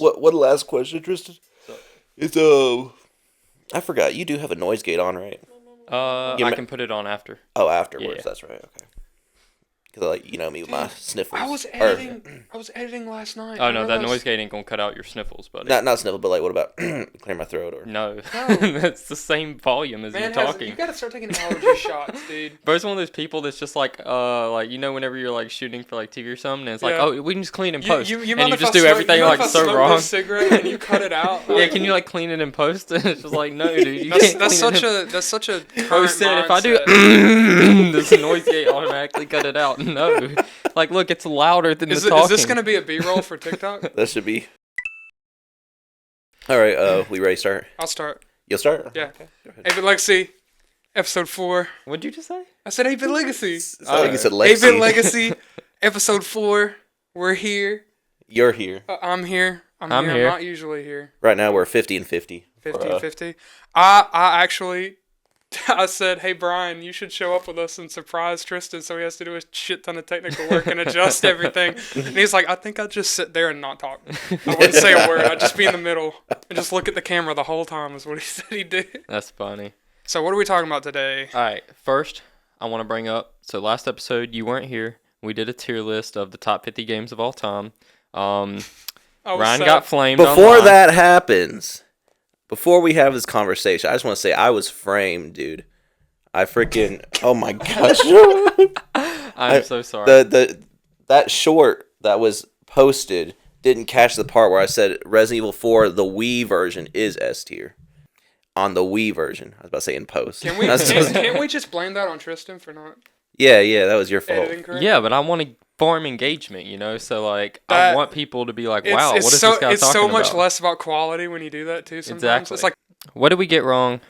games. What the last question, Tristan? So- It's I forgot. You do have a noise gate on, right? I can put it on after. Oh, afterwards. Yeah. That's right. Okay. Because me with my sniffles. I was editing last night. Oh no, that noise gate ain't gonna cut out your sniffles, buddy. Not sniffle, but what about clear my throat or? No, No. that's the same volume as you talking. You gotta start taking allergy shots, dude. But it's one of those people that's just like whenever you're like shooting for like TV or something, and it's like, Yeah. oh, we can just clean in post, You and mind you if just I do smoke- everything you mind like if I so smoke wrong. this cigarette and you cut it out. Yeah, can you like clean it in post? And it's just like, no, dude, you can't. That's clean such it in that's such a current post. If I do, mindset. does the noise gate automatically cut it out? No, like look, it's louder than the talking. Is this gonna be a B-roll for TikTok? That should be. All right. We ready to start? I'll start. You'll start. Yeah. Okay, go ahead. 8-Bit Legacy, episode 4. What'd you just say? I said 8-Bit Legacy. It's like you said 8-Bit Lexi. Legacy, episode 4. We're here. You're here I'm here. I'm here. here. I'm not usually here. right now. We're 50 and 50. 50-50. I actually, I said, hey, Brian, you should show up with us and surprise Tristan so he has to do a shit ton of technical work and adjust everything. And he's like, I think I'd just sit there and not talk. I wouldn't say a word. I'd just be in the middle and just look at the camera the whole time is what he said he did. That's funny. So what are we talking about today? All right, first I want to bring up. So last episode you weren't here. We did a tier list of the top 50 games of all time. I was Ryan sad. got flamed. Before online. that happens, before we have this conversation, I just want to say I was framed, dude. I freaking oh my gosh. I'm so sorry. That short that was posted didn't catch the part where I said Resident Evil 4 the Wii version is S tier. On the Wii version. I was about to say in post. Can't we just blame that on Tristan for not Yeah, that was your fault. editing correctly? Yeah, but I want to farm engagement, So like, I That- want people to be like, "Wow, what is so, this guy it's talking so much about?" less about quality when you do that too. Sometimes Exactly. it's like What did we get wrong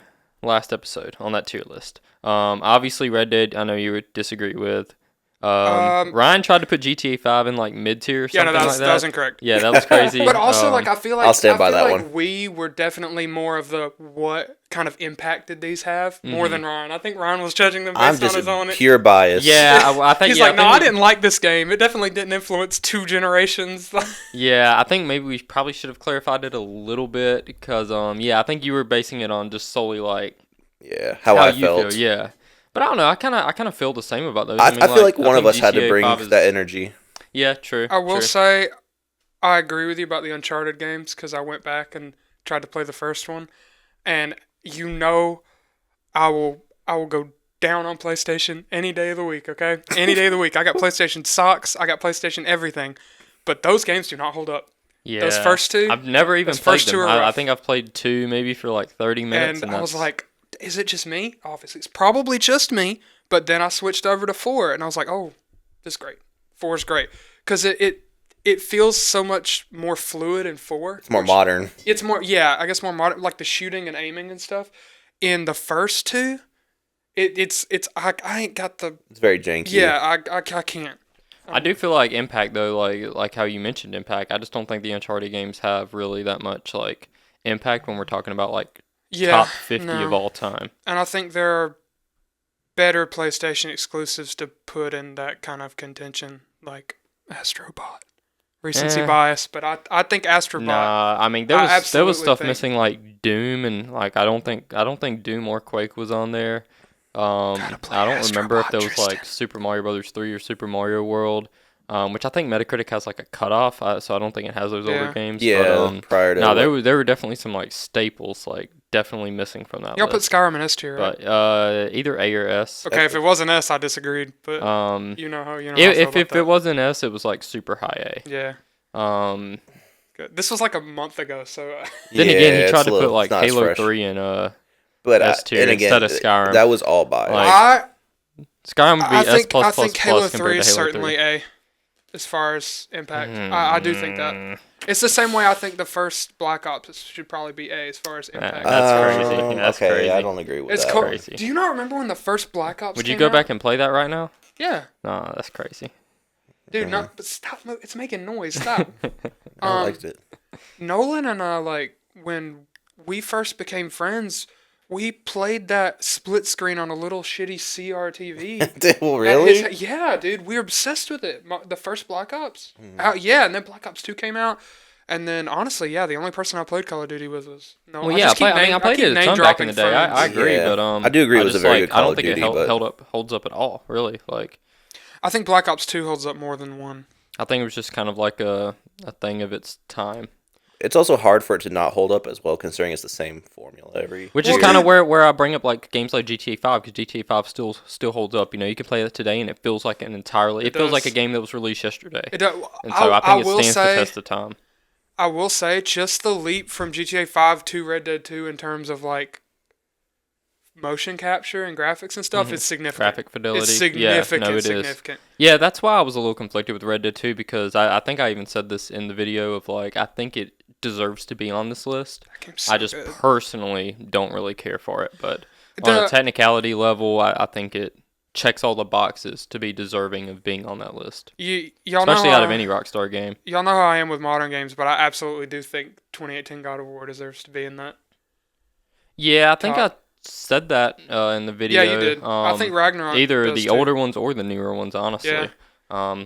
last episode on that tier list? Obviously Red Dead. I know you would disagree with. Ryan tried to put GTA 5 in like mid tier or yeah, something no, like that was incorrect. Yeah, that was crazy. But also, like, I feel like I'll stand by I feel that like one. we were definitely more of the what kind of impact did these have more than Ryan. I think Ryan was judging them based I'm on just his own. pure bias. yeah, I think He's yeah, like, no, think I we- didn't like this game. It definitely didn't influence 2 generations. Yeah, I think maybe we probably should have clarified it a little bit because I think you were basing it on just solely like Yeah, how I felt. feel, yeah. But I don't know. I kind of feel the same about those. I feel like one of think us had to GTA bring 5 is- that energy. Yeah, true. I will true. say, I agree with you about the Uncharted games because I went back and tried to play the first one, and I will go down on PlayStation any day of the week. Okay, any day of the week. I got PlayStation socks. I got PlayStation everything, but those games do not hold up. Yeah, Those first 2. I've never even those played first 2 them. are I rough. think I've played 2 maybe for like 30 minutes, And and I was that's- like, is it just me? Obviously, it's probably just me. But then I switched over to 4, and I was like, oh, this is great. 4 is great. Because it feels so much more fluid in 4. It's more modern. It's more, yeah, I guess more modern, like the shooting and aiming and stuff. In the first 2, I ain't got the, It's very janky. yeah, I can't. I do feel like Impact though, like how you mentioned Impact. I just don't think the Uncharted games have really that much like impact when we're talking about like Yeah, top 50 no. of all time. And I think there are better PlayStation exclusives to put in that kind of contention, like Astrobot. Recency bias, but I think Astrobot. Nah, I mean there I was absolutely stuff think- missing like Doom and like I don't think Doom or Quake was on there. Gotta play I don't remember if Astrobot, there was like Tristan. Super Mario Brothers 3 or Super Mario World, which I think Metacritic has like a cutoff, so I don't think it has those older Yeah. games. Yeah, but, prior to no, there were definitely some like staples like definitely missing from that Y'all put list. Skyrim in S tier, right? But either A or S. Okay, if it wasn't S, I disagreed, but you know how I feel If about it that. wasn't S, it was like super high Yeah. A. Good. This was like a month ago, so Then Yeah, again, he it's tried a to little- put like it's not as Halo fresh. 3 in But S tier and again, instead of Skyrim. that was all biased. Like- Skyrim would be I S think plus plus Halo plus 3 compared is to Halo certainly 3. A, as far as impact. I do think that. It's the same way I think the first Black Ops should probably be A as far as impact. That's crazy. That's okay, crazy. I don't agree with It's that. cool. crazy. Do you not remember when the first Black Ops Would you came go out? back and play that right now? Yeah. No, that's crazy. Dude, no, but stop. It's making noise. Stop. I liked it. Nolan and I, like, when we first became friends, we played that split screen on a little shitty CRTV. Well, At really? yeah, dude, we were obsessed with it. The first Black Ops. Yeah, and then Black Ops 2 came out, And then, honestly, yeah, the only person I played Call of Duty with was no. Well, yeah, I played it a ton back in the day. I agree, Yeah. but I do agree it was a very good Call I don't of think Duty, it but holds up at all. Really, like I think Black Ops 2 holds up more than 1. I think it was just kind of like a thing of its time. it's also hard for it to not hold up as well, considering it's the same formula every. Which Well, is kind of dude- where I bring up like games like GTA 5 because GTA 5 still holds up. You know, you can play it today and it feels like it feels like a does. game that was released yesterday. It does, And so I think it will stands say, the test of time. I will say, just the leap from GTA 5 to Red Dead 2 in terms of like motion capture and graphics and stuff is significant. Graphic fidelity. It's significant. Yeah, no, it is. Significant. Yeah, that's why I was a little conflicted with Red Dead 2 because I think I even said this in the video of like I think it deserves to be on this list. That game's so I just good. personally don't really care for it, but The- on a technicality level, I think it checks all the boxes to be deserving of being on that list. Y'all Especially know out of how- any Rockstar game. Y'all know how I am with modern games, but I absolutely do think 2018 God of War deserves to be in that. Yeah, I think Top. I said that in the video. Yeah, you did. I think Ragnarok either does the too. older ones or the newer ones, honestly. Yeah.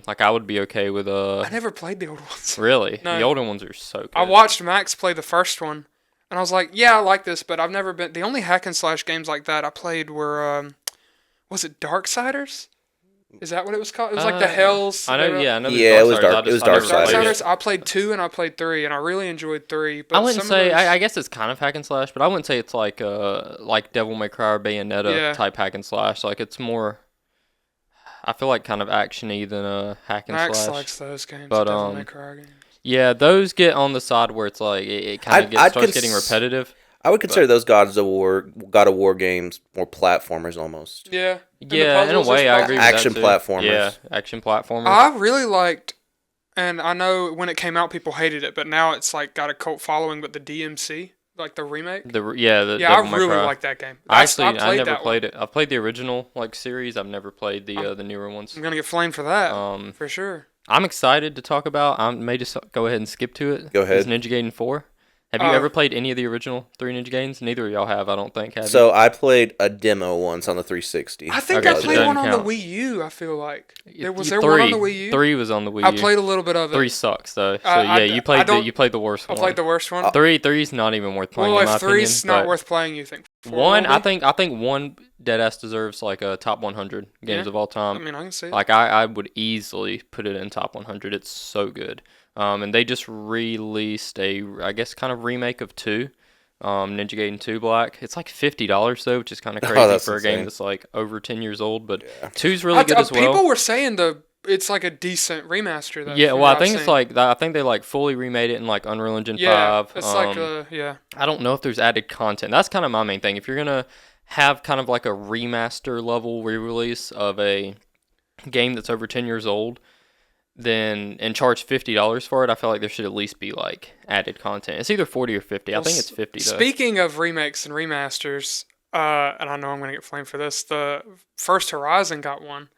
Like I would be okay with I never played the old ones. really No. the older ones are so good. I watched Max play the first one, and I was like, yeah, I like this, but I've never been. The only hack and slash games like that I played were, was it Darksiders? Is that what it was called? It was like the Hells. I know. Yeah, I know. the Yeah, it was Darksiders. Dark- I it was just- I never Darksiders. played it. Darksiders. I played 2 and I played 3, and I really enjoyed 3. But I wouldn't some say. of those, I guess it's kind of hack and slash, but I wouldn't say it's like Devil May Cry or Bayonetta Yeah. type hack and slash. Like it's more. I feel like kind of actiony than a hack and Max slash. likes those games. But, Devil May Cry games. Yeah, those get on the side where it's like it kind of starts getting repetitive. I would consider those God of War games more platformers almost. Yeah. And the Yeah, in a puzzles way, are I fun. agree. Action with that too. platformers. Yeah, action platformers. I really liked, and I know when it came out, people hated it, but now it's like got a cult following. But the DMC, like the remake, the yeah, Devil May I really Cry. like that game. I never that played one. it. I've played the original like series. I've never played the newer ones. I'm gonna get flamed for that, Um, for sure. I'm excited to talk about. I may just go ahead and skip to it. Go ahead. Is Ninja Gaiden 4. Have you ever played any of the original 3 Ninja Gaidens? Neither of y'all have, I don't think. Have you? So I played a demo once on the 360. I think Okay, I so it played doesn't one on the count. Wii U. I feel like there was 3, one on the Wii U. 3 was on the Wii U. I played a little bit of it. 3 sucks though. So I- yeah, I you played don't- you played the worst I one. played the worst one. 3's not even worth playing Well, in my if 3's opinion. not but worth playing, you think 4 1, will be? I think 1 deadass deserves like a top 100 games Yeah. of all I time. mean, I can see it. Like I would easily put it in top 100. It's so good. And they just released I guess kind of remake of 2. Ninja Gaiden 2 Black. It's like $50 though, which is kind of crazy that's for a game insane. that's like over 10 years old. But 2's really good as well. People were saying it's like a decent remaster though. Yeah, from well, what I think I've it's seen. like I think they like fully remade it in like Unreal Engine 5. Yeah, it's like yeah. I don't know if there's added content. That's kind of my main thing. If you're gonna have kind of like a remaster level re-release of a game that's over 10 years old, then and charge $50 for it, I feel like there should at least be like added content. It's either 40 or 50. I Well, think it's 50 though. Speaking of remakes and remasters, and I know I'm gonna get flamed for this. The first Horizon got one,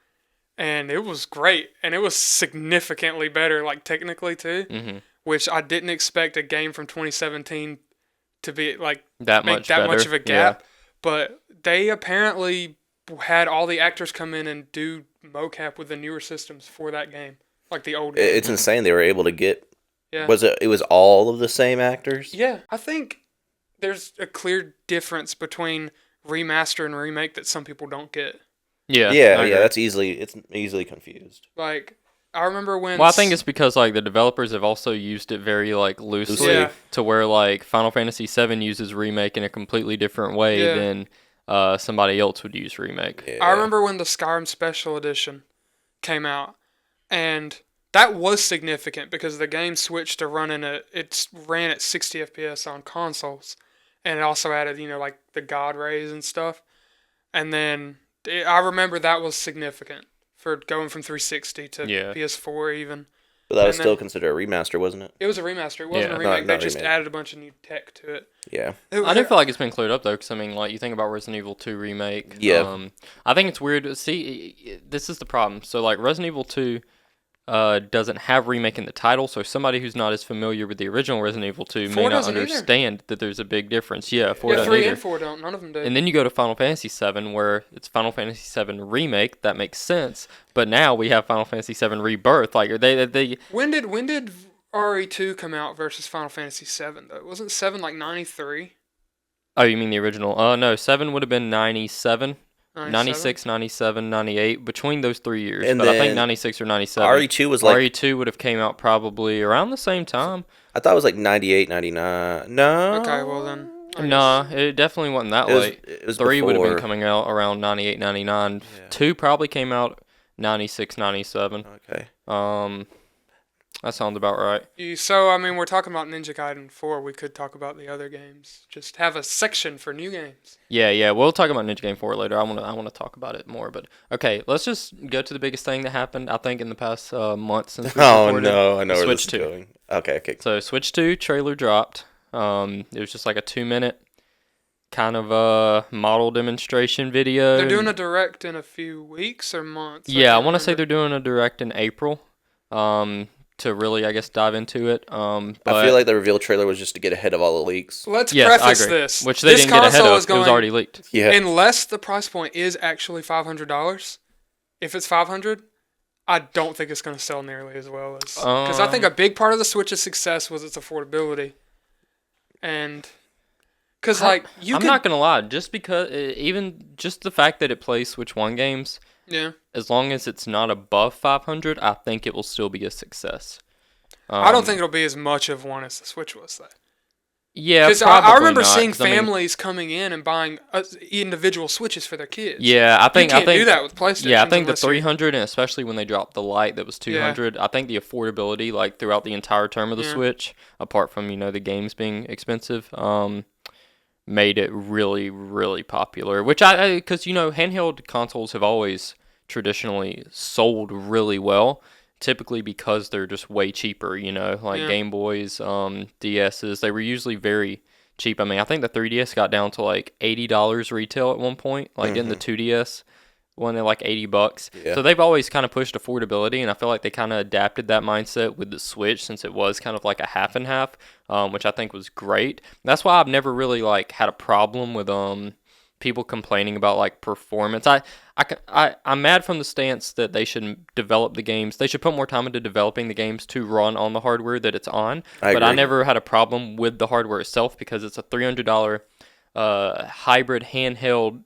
and it was great, and it was significantly better, like technically too, Mm-hmm. which I didn't expect a game from 2017 to be like That make much that better. much of a gap. But they apparently had all the actors come in and do mocap with the newer systems for that game, like the old game. It's insane they were able to get. Yeah. It was all of the same actors? Yeah, I think there's a clear difference between remaster and remake that some people don't get. Yeah. I Yeah, agree. it's easily confused. Like, I remember when. Well, I think it's because like the developers have also used it very like loosely Yeah. to where like Final Fantasy VII uses remake in a completely different way Yeah. than somebody else would use remake. Yeah. I remember when the Skyrim Special Edition came out, and that was significant because the game switched to running it ran at 60 FPS on consoles, and it also added like the God rays and stuff, and then I remember that was significant for going from 360 to Yeah. PS4 even. But that was and still then- considered a remaster, wasn't it? It was a remaster. It wasn't Yeah. a remake. Not they a just remake. added a bunch of new tech to it. Yeah. I do feel like it's been cleared up though, because I mean, like you think about Resident Evil 2 remake. Yeah. I think it's weird. See, this is the problem. So like Resident Evil 2 doesn't have remake in the title, so somebody who's not as familiar with the original Resident Evil 2 may 4 not doesn't either. understand that there's a big difference. Yeah, 4 Yeah, doesn't 3 either. and 4 don't. None of them do. And then you go to Final Fantasy VII, where it's Final Fantasy VII Remake. That makes sense. But now we have Final Fantasy VII Rebirth. Like, they when did RE2 come out versus Final Fantasy 7 though? Wasn't 7 like 93? Oh, you mean the original? No, 7 would have been 97. 97? 96, 97, 98, between those 3 years. And but I think then 96 or 97. RE2 was like, RE2 would have came out probably around the same time. I thought it was like 98, 99. No. Okay, well then. I Nah, it definitely wasn't that It was, late. it was 3 would have been before. coming out around 98, 99. Yeah. 2 probably came out 96, 97. Okay. That sounds about right. So, I mean, we're talking about Ninja Gaiden 4. We could talk about the other games. Just have a section for new games. Yeah, we'll talk about Ninja Game 4 later. I want to talk about it more, but okay, let's just go to the biggest thing that happened, I think, in the past month since we Oh recorded. no, I know where Switch this is 2. going. Okay. So Switch 2 trailer dropped. It was just like a 2-minute kind of model demonstration video. They're doing a direct in a few weeks or months. Yeah, I can't want to say remember. they're doing a direct in April. To really, I guess, dive into it. But I feel like the reveal trailer was just to get ahead of all the leaks. Let's yes, I preface agree. this. Which they This didn't get ahead console of. is It was going- already leaked. Yeah. Unless the price point is actually $500. If it's $500, I don't think it's going to sell nearly as well as. Because I think a big part of the Switch's success was its affordability. And. Because, like, you I'm could. not gonna lie, just because even just the fact that it plays Switch 1 games, Yeah. as long as it's not above 500, I think it will still be a success. I don't think it'll be as much of one as the Switch was, though. Yeah, Because probably I remember not, seeing 'cause, I mean, families coming in and buying individual Switches for their kids. yeah, I think you can't I think do that with PlayStation. yeah, I think the unless you- 300, and especially when they dropped the Lite that was 200, I think the affordability, like throughout the entire term of the Yeah. Switch, apart from the games being expensive, made it really, really popular. Which because handheld consoles have always traditionally sold really well. Typically because they're just way cheaper. Like Yeah. Game Boys, DSs, they were usually very cheap. I mean, I think the 3DS got down to like $80 retail at one point. Like in the 2DS one at like $80. Yeah. So they've always kind of pushed affordability, and I feel like they kind of adapted that mindset with the Switch since it was kind of like a half and half, which I think was great. That's why I've never really like had a problem with people complaining about like performance. I'm mad from the stance that they should develop the games. They should put more time into developing the games to run on the hardware that it's on. I But I agree. never had a problem with the hardware itself because it's a $300 hybrid handheld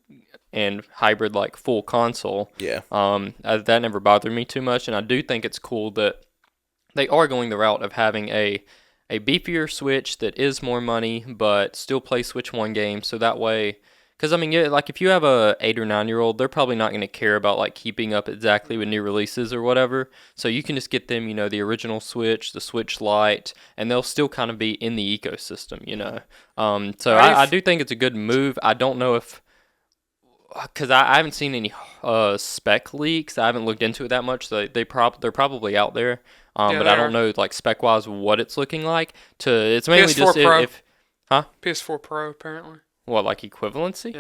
and hybrid like full console. Yeah. That never bothered me too much, and I do think it's cool that they are going the route of having a beefier Switch that is more money, but still play Switch 1 games. So that way, because I mean, yeah, like if you have a 8 or 9-year-old, they're probably not going to care about like keeping up exactly with new releases or whatever. So you can just get them, the original Switch, the Switch Lite, and they'll still kind of be in the ecosystem, So I do think it's a good move. I don't know if. Because I haven't seen any spec leaks. I haven't looked into it that much. So they're probably out there. Yeah, But they I don't are. know like spec wise what it's looking like. It's mainly PS4 just Pro. if PS4 Pro, apparently. what like equivalency.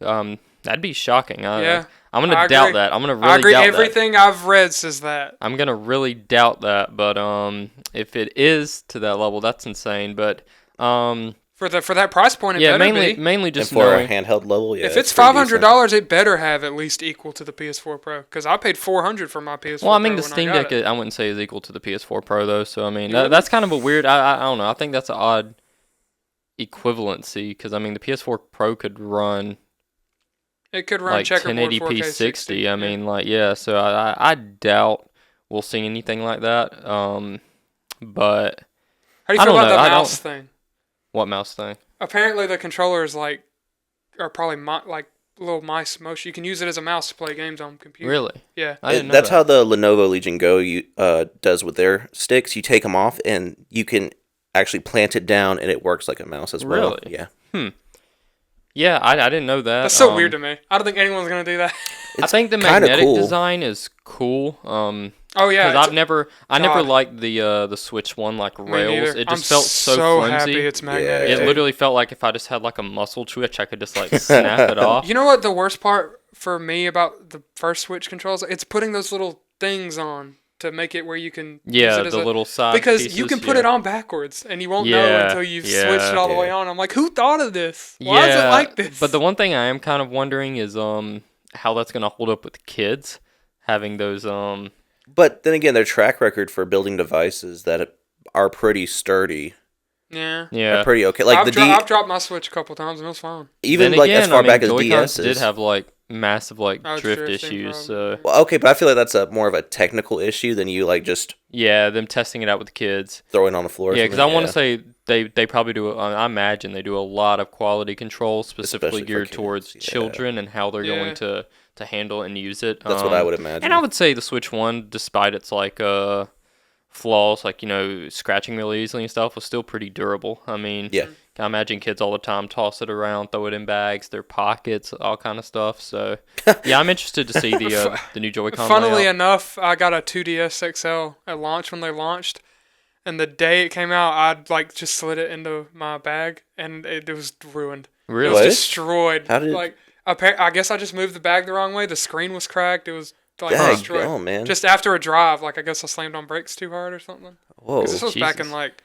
Yeah. That'd be shocking. Yeah, I'm I gonna doubt agree. that. I'm gonna I really agree. doubt that. Everything I've read says that. I'm gonna really doubt that. But if it is to that level, that's insane. But For that price point, it yeah, better mainly be. mainly And just for knowing. a handheld level, yeah. If it's pretty decent. $500, it better have at least equal to the PS4 Pro. Because I paid $400 for my PS4 Well, I mean, Pro the when Steam I got Deck, it. I wouldn't say is equal to the PS4 Pro, though. So, I mean, You wouldn't? that's kind of a weird. I don't know. I think that's an odd equivalency because, I mean, the PS4 Pro could run It could run like checkerboard 1080p 4K 60. I Yeah. mean, like, yeah. So, I doubt we'll see anything like that. But How do you I feel don't about know. the I mouse don't- thing? what mouse thing? Apparently, the controllers are probably like little mice motion. You can use it as a mouse to play games on computer. Really? Yeah. I didn't know That's that. how the Lenovo Legion Go does with their sticks. You take them off, and you can actually plant it down, and it works like a mouse as well. Really? Yeah. Yeah, I didn't know that. That's so weird to me. I don't think anyone's gonna do that. I think the kinda magnetic cool. design is cool. Oh yeah. Because it's- I never God. liked the Switch one like me rails. neither. It I'm just felt so flimsy. happy it's magnetic. Yeah. It dude. literally felt like if I just had like a muscle twitch, I could just like snap it off. You know what the worst part for me about the first Switch controls? It's putting those little things on to make it where you can use Yeah, it as the a, little side because pieces, you can put yeah. it on backwards and you won't know Yeah, until you've yeah. switched it all the way Yeah. on. I'm like, who thought of this? Why is it like this? But the one thing I am kind of wondering is how that's gonna hold up with kids having those But then again, their track record for building devices that are pretty sturdy. Yeah. Yeah. Are pretty okay. Like I've dropped my Switch a couple times and it was fine. even Then like again, as far back as Joy-Cons DS did have like massive like Oh, drift drifting issues. problem. So Well, okay, but I feel like that's a more of a technical issue than you like just yeah, them testing it out with the kids. throwing on the floor. or Yeah, because I something. want to say they probably do. I imagine they do a lot of quality control specifically Especially for geared kids, towards yeah. children and how they're Yeah. going to handle and use it. That's what I would imagine. And I would say the Switch One, despite its like flaws, like scratching really easily and stuff, was still pretty durable. I mean, Yeah. I imagine kids all the time toss it around, throw it in bags, their pockets, all kind of stuff. So yeah, I'm interested to see the new Joy-Con. Funnily layout. enough, I got a 2DS XL at launch when they launched, and the day it came out, I'd like just slid it into my bag, and it was ruined. It Really? was What? destroyed. How did- like I guess I just moved the bag the wrong way. The screen was cracked. It was like destroyed. Daggone, man. Just after a drive, like I guess I slammed on brakes too hard or something. Whoa. Because this was back in Jesus. like,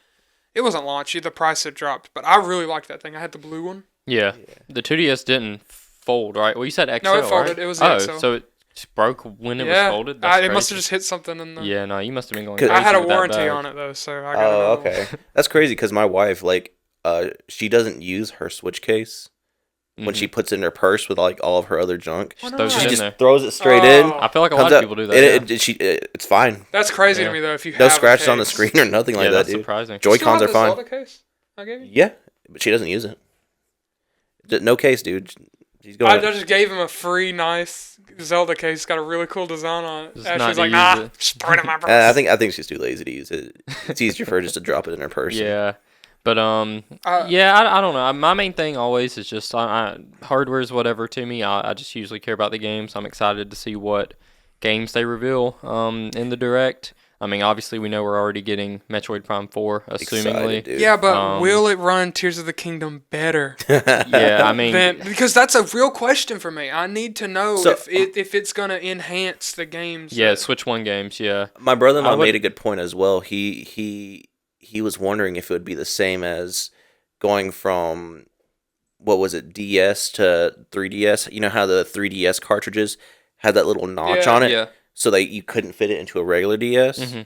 it wasn't launched. The price had dropped, but I really liked that thing. I had the blue one. Yeah. The 2DS didn't fold, right? Well, you said XL, No, it folded. right? It was the oh, XL. so it just broke when it Yeah, was folded? That's it must have crazy. just hit something in the. Yeah, no, you must have been going 'Cause- crazy I had a with that warranty bag. on it though, so I got Oh, it. okay. That's crazy because my wife, like, she doesn't use her Switch case when Mhm. she puts it in her purse with like all of her other junk. Why throws not? it She in just there. throws it straight in. Oh. I feel like a Comes lot of out, people do that. and yeah. it's fine. That's crazy Yeah. to me though. If you No have scratches a on the case. screen or nothing like Yeah, that, that's dude. surprising. Do you still Joy-Cons have are the fine. Zelda case I gave you? Yeah, but she doesn't use it. No case, dude. She's I going. just gave him a free, nice Zelda case. It's got a really cool design on it. Just And not she's to like, use nah, it. just throw it in my purse. I think she's too lazy to use it. It's easier for her just to drop it in her purse. Yeah. But Uh, yeah, I don't know. My main thing always is just hardware is whatever to me. I just usually care about the games. I'm excited to see what games they reveal in the direct. I mean, obviously we know we're already getting Metroid Prime 4, assumingly. Excited, dude. yeah, but will it run Tears of the Kingdom better? Yeah, I mean, Because that's a real question for me. I need to know So- if it's gonna enhance the games. yeah, Switch 1 games, yeah. My brother-in-law I would- made a good point as well. He was wondering if it would be the same as going from what was it, DS to 3DS. You know how the 3DS cartridges had that little notch Yeah, on it, Yeah. so that you couldn't fit it into a regular DS. Mhm.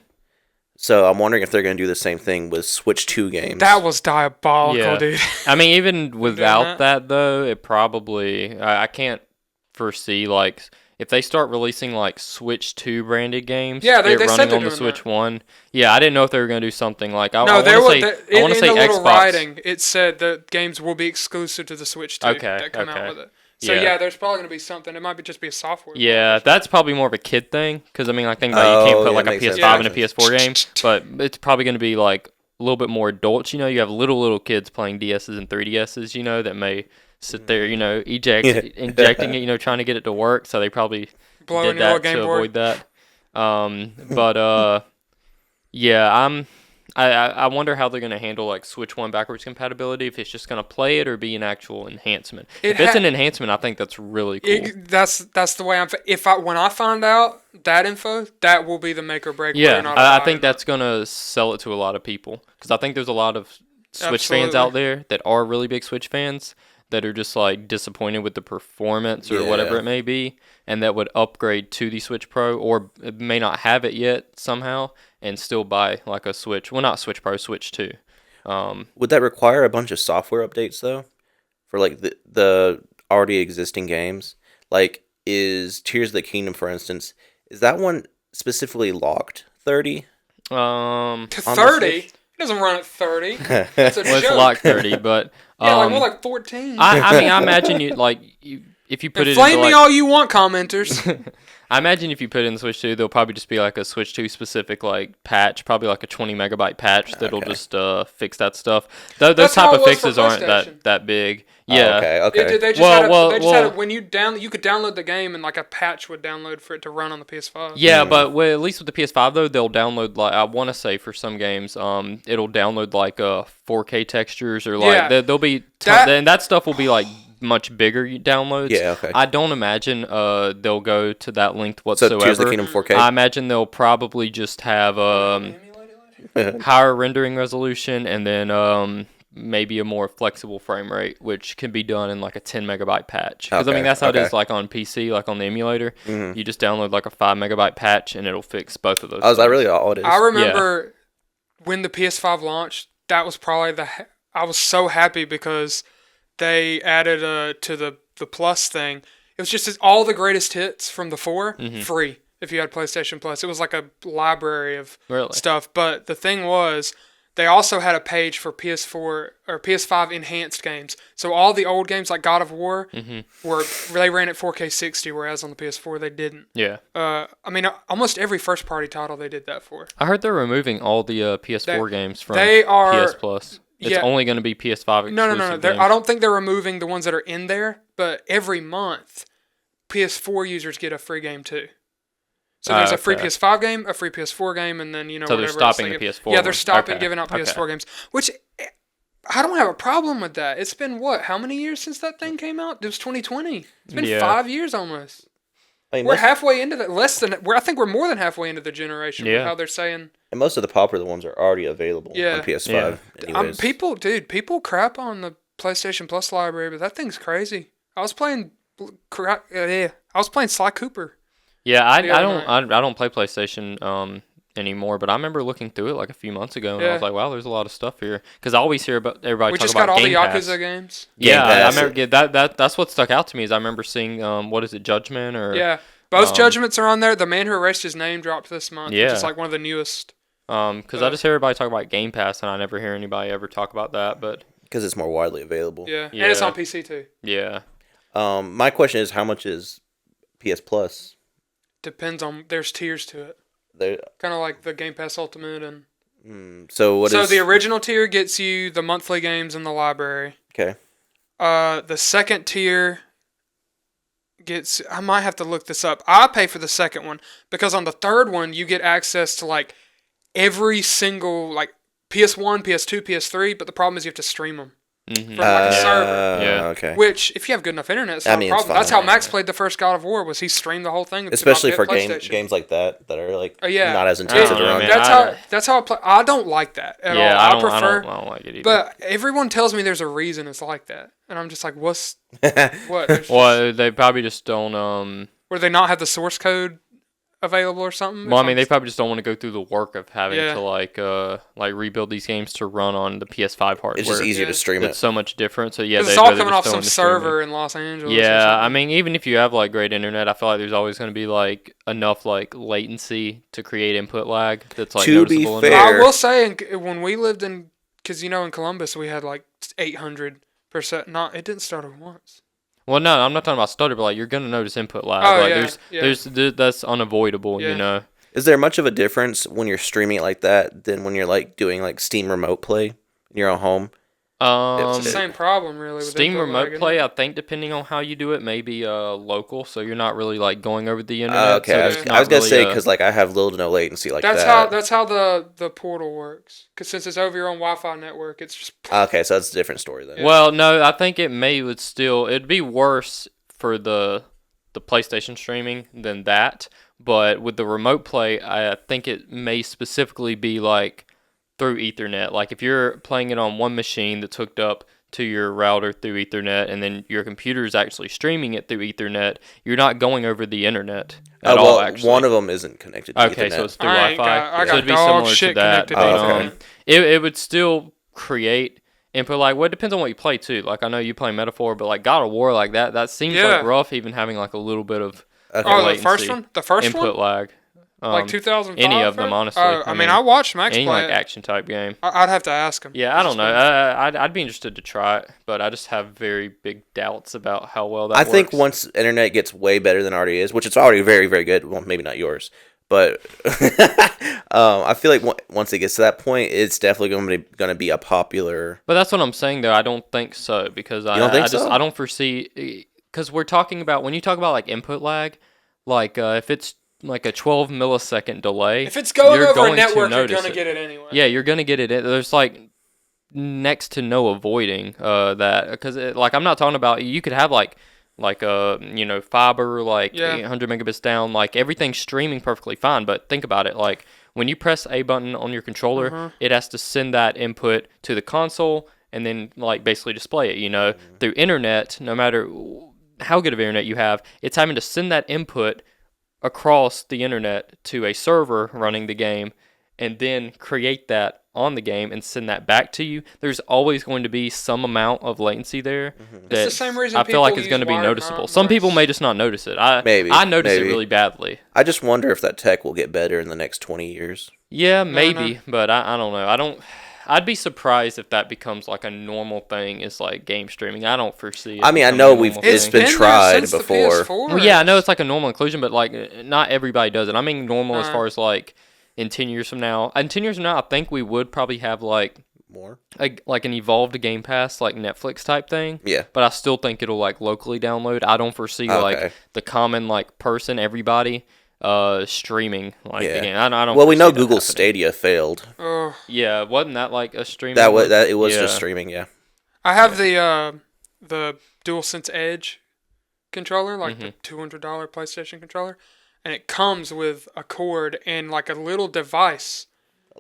So I'm wondering if they're going to do the same thing with Switch 2 games. That was diabolical, Yeah. dude. I mean, even without that? that though, it probably I can't foresee like if they start releasing like Switch 2 branded games, Yeah, they it said running they're on the doing Switch that. 1. Yeah, I didn't know if they were going to do something like I No, want there to was say in, I want to in say the little Xbox. writing. It said the games will be exclusive to the Switch 2 Okay, that come okay. out with it. So Yeah. yeah, there's probably gonna be something. It might be just be a software. Yeah, that's probably more of a kid thing because I mean, like think about it, you can't Oh, put yeah, like a makes sense, PS5 in a makes PS4 game, but it's probably going to be like a little bit more adults. You know, you have little kids playing DSs and 3DSs. You know, that may sit there, injecting it, trying to get it to work. So they probably blowing did your little that Game to Boy. avoid that. But yeah, I wonder how they're gonna handle like Switch 1 backwards compatibility. If it's just gonna play it or be an actual enhancement. If it's an enhancement, I think that's really cool. That's the way I'm. When I find out that info, that will be the make or break. whether Yeah, or not I buy think it. that's gonna sell it to a lot of people because I think there's a lot of Switch fans Absolutely. out there that are really big Switch fans that are just like disappointed with the performance or whatever Yeah. it may be, and that would upgrade to the Switch Pro or may not have it yet somehow and still buy like a Switch. Well, not Switch Pro, Switch 2. Would that require a bunch of software updates though, for like the already existing games? Like, is Tears of the Kingdom, for instance, is that one specifically locked 30? to on the 30. Switch? It doesn't run at 30. That's a Well, it's joke. locked 30, but Yeah, like more like 14. I mean, I imagine if you put it Flame into me like, all you want, commenters. I imagine if you put it in the Switch 2, there'll probably just be like a Switch 2 specific like patch, probably like a 20 megabyte patch that'll just fix that stuff. Those That's type how of it was for fixes aren't PlayStation. that big. Oh, Yeah. okay. They just Well, had it when you could download the game and like a patch would download for it to run on the PS5. Yeah, but at least with the PS5 though, they'll download like I want to say for some games, it'll download like 4K textures or like Yeah. there'll be That- and that stuff will be like much bigger downloads. Yeah, okay. I don't imagine they'll go to that length So whatsoever. Tears of the Kingdom 4K. I imagine they'll probably just have higher rendering resolution and then maybe a more flexible frame rate, which can be done in like a 10 megabyte patch. Because I mean Okay, that's how it okay. is like on PC, like on the emulator. Mhm. You just download like a 5 megabyte patch and it'll fix both of those. Oh, is that things. really all it is? I remember when the PS5 launched, that was probably I was so happy because they added to the Plus thing. It was just all the greatest hits from the 4 free if you had PlayStation Plus. It was like a library of Really? stuff. But the thing was, they also had a page for PS4 or PS5 enhanced games. So all the old games like God of War they ran at 4K 60, whereas on the PS4 they didn't. Yeah. I mean, almost every first party title they did that for. I heard they're removing all the PS4 games from They are PS Plus. It's yeah. only going to be PS5 exclusive No. games. I don't think they're removing the ones that are in there, but every month, PS4 users get a free game too. So there's a free okay. PS5 game, a free PS4 game, and then So whatever they're else stopping they the give. PS4 Yeah, they're ones. stopping Okay. giving out PS4 Okay. games, which I don't have a problem with that. It's been how many years since that thing came out? It was 2020. It's been Yeah. 5 years almost. I mean, We're halfway into that. I think we're more than halfway into the generation. Yeah. With how they're saying. and most of the popular ones are already available Yeah. on PS5. Anyways. People crap on the PlayStation Plus library, but that thing's crazy. I was playing Sly Cooper. Yeah, I the other don't play PlayStation anymore, but I remember looking through it like a few months ago, and I Yeah. was like, wow, there's a lot of stuff here. Because I always hear about everybody We talk just about got all the Game Pass. Yakuza games. Yeah, Game I Pass. remember that's what stuck out to me is I remember seeing what is it, Judgment or Yeah. Both Judgments are on there. The Man Who Erased His Name dropped this month, which Yeah. is like one of the newest. because I just hear everybody talk about Game Pass, and I never hear anybody ever talk about that. But Because it's more widely available. Yeah. And Yeah. it's on PC too. yeah, My question is, how much is PS Plus? Depends on, there's tiers to it. There. Kind of like the Game Pass Ultimate. So what So is? the original tier gets you the monthly games in the library. Okay. The second tier gets, I might have to look this up. I pay for the second one because on the third one you get access to like every single like PS1, PS2, PS3, but the problem is you have to stream them from like a server. Yeah. Okay. Which, if you have good enough internet, it's I not mean, a it's problem. That's how fine. Max played the first God of War. Was he streamed the whole thing? to Especially my for PlayStation. games like that are like Yeah. not as intensive to know, run. man. That's how I play. I don't like that at yeah, all. I prefer. don't like it either. But everyone tells me there's a reason it's like that, and I'm just like, what? There's well, they probably just don't. where they not have the source code available or something? Well, I mean, they probably just don't want to go through the work of having Yeah. to like rebuild these games to run on the PS5 hardware. It's just easier to Yeah. stream It's it. so much different. So yeah, Because they'd it's all rather coming just off throw some in the streaming. server in Los Angeles. or Yeah, something. I mean, even if you have like great internet, I feel like there's always going to be like enough like latency to create input lag that's like To be noticeable. fair- enough. I will say, when we lived in, because in Columbus we had like 800%. Not, it didn't start at once. Well, no, I'm not talking about stutter, but like you're going to notice input lag. Oh, like yeah, there's that's unavoidable. Yeah. You know. Is there much of a difference when you're streaming it like that than when you're like doing like Steam Remote Play in your own home? It's the same problem, really. With Steam input lag, Remote isn't Play, it? I think, depending on how you do it, may be local, so you're not really like going over the internet. Okay, so I there's was, not I was gonna really say a- because like I have little to no latency like That's that. how the portal works. Because since it's over your own Wi-Fi network, it's just Okay, so that's a different story then. Well, no, I think it'd be worse for the PlayStation streaming than that. But with the remote play, I think it may specifically be like through Ethernet. Like if you're playing it on one machine that's hooked up to your router through Ethernet, and then your computer is actually streaming it through Ethernet, you're not going over the internet at well, all. Actually, one of them isn't connected to okay, Ethernet. so it's through I ain't Wi-Fi. got- I So got it'd be dog similar shit to that. connected But, to Ethernet. it would still create input lag. Well, it depends on what you play too. Like I know you play Metaphor, but like God of War, like that seems Yeah. like rough. Even having like a little bit of Okay. oh, the latency, first one, the first input one, lag. like 2005. any of them, honestly. Oh, I I mean, mean, I watched Max any play like it. action type game. I'd have to ask him. Yeah, I don't know. I'd be interested to try it, but I just have very big doubts about how well that I works. think once internet gets way better than it already is, which it's already very, very good. Well, maybe not yours, but I feel like once it gets to that point, it's definitely going to be a popular. But that's what I'm saying, though. I don't think so because You don't think so? I don't foresee because we're talking about when you talk about like input lag, like if it's like a 12 millisecond delay, If it's going you're over going a to network, you're notice gonna it. get it anyway. Yeah, you're gonna get it. There's like next to no avoiding that because like I'm not talking about you could have like fiber like Yeah. 800 megabits down, like everything's streaming perfectly fine. But think about it, like when you press a button on your controller, it has to send that input to the console and then like basically display it. Through internet, no matter how good of internet you have, it's having to send that input across the internet to a server running the game and then create that on the game and send that back to you, there's always going to be some amount of latency there. It's the same reason I feel like people it's going to be use wired noticeable. Some people may just not notice it. I notice it really badly. I just wonder if that tech will get better in the next 20 years. Yeah, maybe, but I don't know. I'd be surprised if that becomes like a normal thing. Is like game streaming. I don't foresee it. I mean, I becoming know a normal it's thing. been there tried since the before. PS4. Well, yeah, I know it's like a normal inclusion, but like not everybody does it. I mean, normal as far as like in 10 years from now. In 10 years from now, I think we would probably have like More? like an evolved Game Pass, like Netflix type thing. Yeah. But I still think it'll like locally download. I don't foresee like the common like person, everybody, streaming like the game. I don't. Well, we know foresee that Google happening. Stadia failed. Yeah, wasn't that like a streaming? That it was Yeah. just streaming. Yeah. I have the DualSense Edge controller, like the $200 PlayStation controller, and it comes with a cord and like a little device,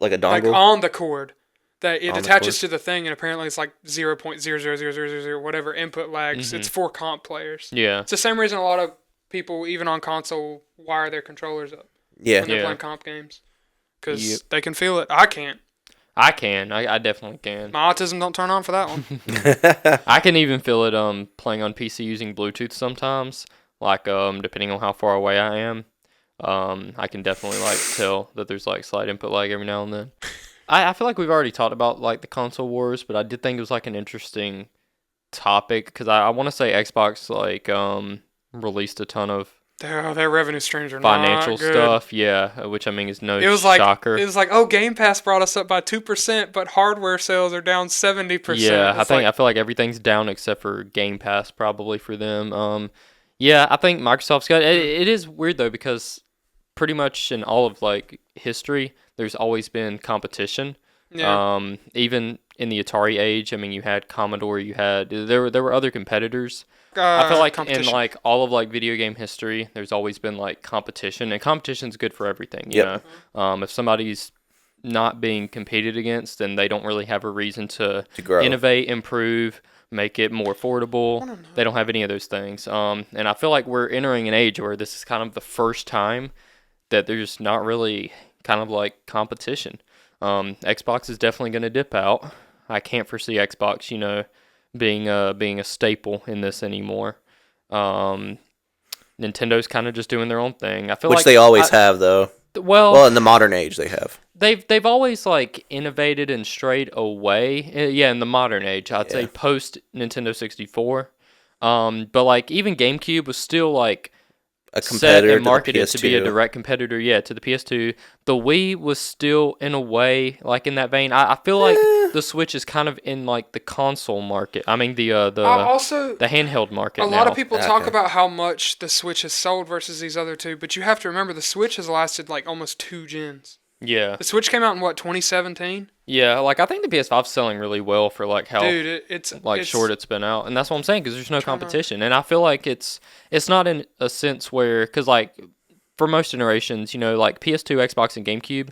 Like a like dongle. on the cord, that it On the attaches cord? to the thing, and apparently it's like 0.00000 whatever input lags. It's for comp players. Yeah. It's the same reason a lot of people, even on console, wire their controllers up Yeah. when they're Yeah. playing comp games, because Yep. they can feel it. I can't. I can. I definitely can. My autism don't turn on for that one. I can even feel it playing on PC using Bluetooth sometimes. Like depending on how far away I am. I can definitely like tell that there's like slight input lag every now and then. I feel like we've already talked about like the console wars, but I did think it was like an interesting topic because I want to say Xbox like released a ton of Their revenue streams are financial not good. stuff, yeah, which I mean is no It was like shocker. it was like, oh, Game Pass brought us up by 2%, but hardware sales are down 70%. Yeah, It's I feel like everything's down except for Game Pass probably for them. Yeah, I think Microsoft's got it is weird though because pretty much in all of like history, there's always been competition. Yeah. Even in the Atari age, I mean, you had Commodore, there were other competitors. I feel like in competition. like all of like video game history, there's always been like competition, and competition's good for everything. You Yep. know, if somebody's not being competed against, then they don't really have a reason to grow. innovate, improve, make it more affordable. They don't have any of those things. And I feel like we're entering an age where this is kind of the first time that there's not really kind of like competition. Xbox is definitely going to dip out. I can't foresee Xbox, being a staple in this anymore. Nintendo kind of just doing their own thing. I feel Which like they always have, though. Well, Well, in the modern age, they have. they've always like innovated and strayed away. Yeah, in the modern age, I'd say post Nintendo 64. But like even GameCube was still like A set competitor and marketed to be a PS2. direct competitor, to the PS2. The Wii was still in a way like in that vein. I feel like the Switch is kind of in like the console market. I mean the also, the handheld market. a lot now. of people talk Okay. about how much the Switch has sold versus these other two, but you have to remember the Switch has lasted like almost 2 gens. Yeah, The Switch came out in what, 2017? yeah. Like I think the PS5's selling really well for like how Dude, it's short it's been out, and that's what I'm saying because there's no competition, and I feel like it's not in a sense where because like for most generations, like PS2, Xbox, and GameCube,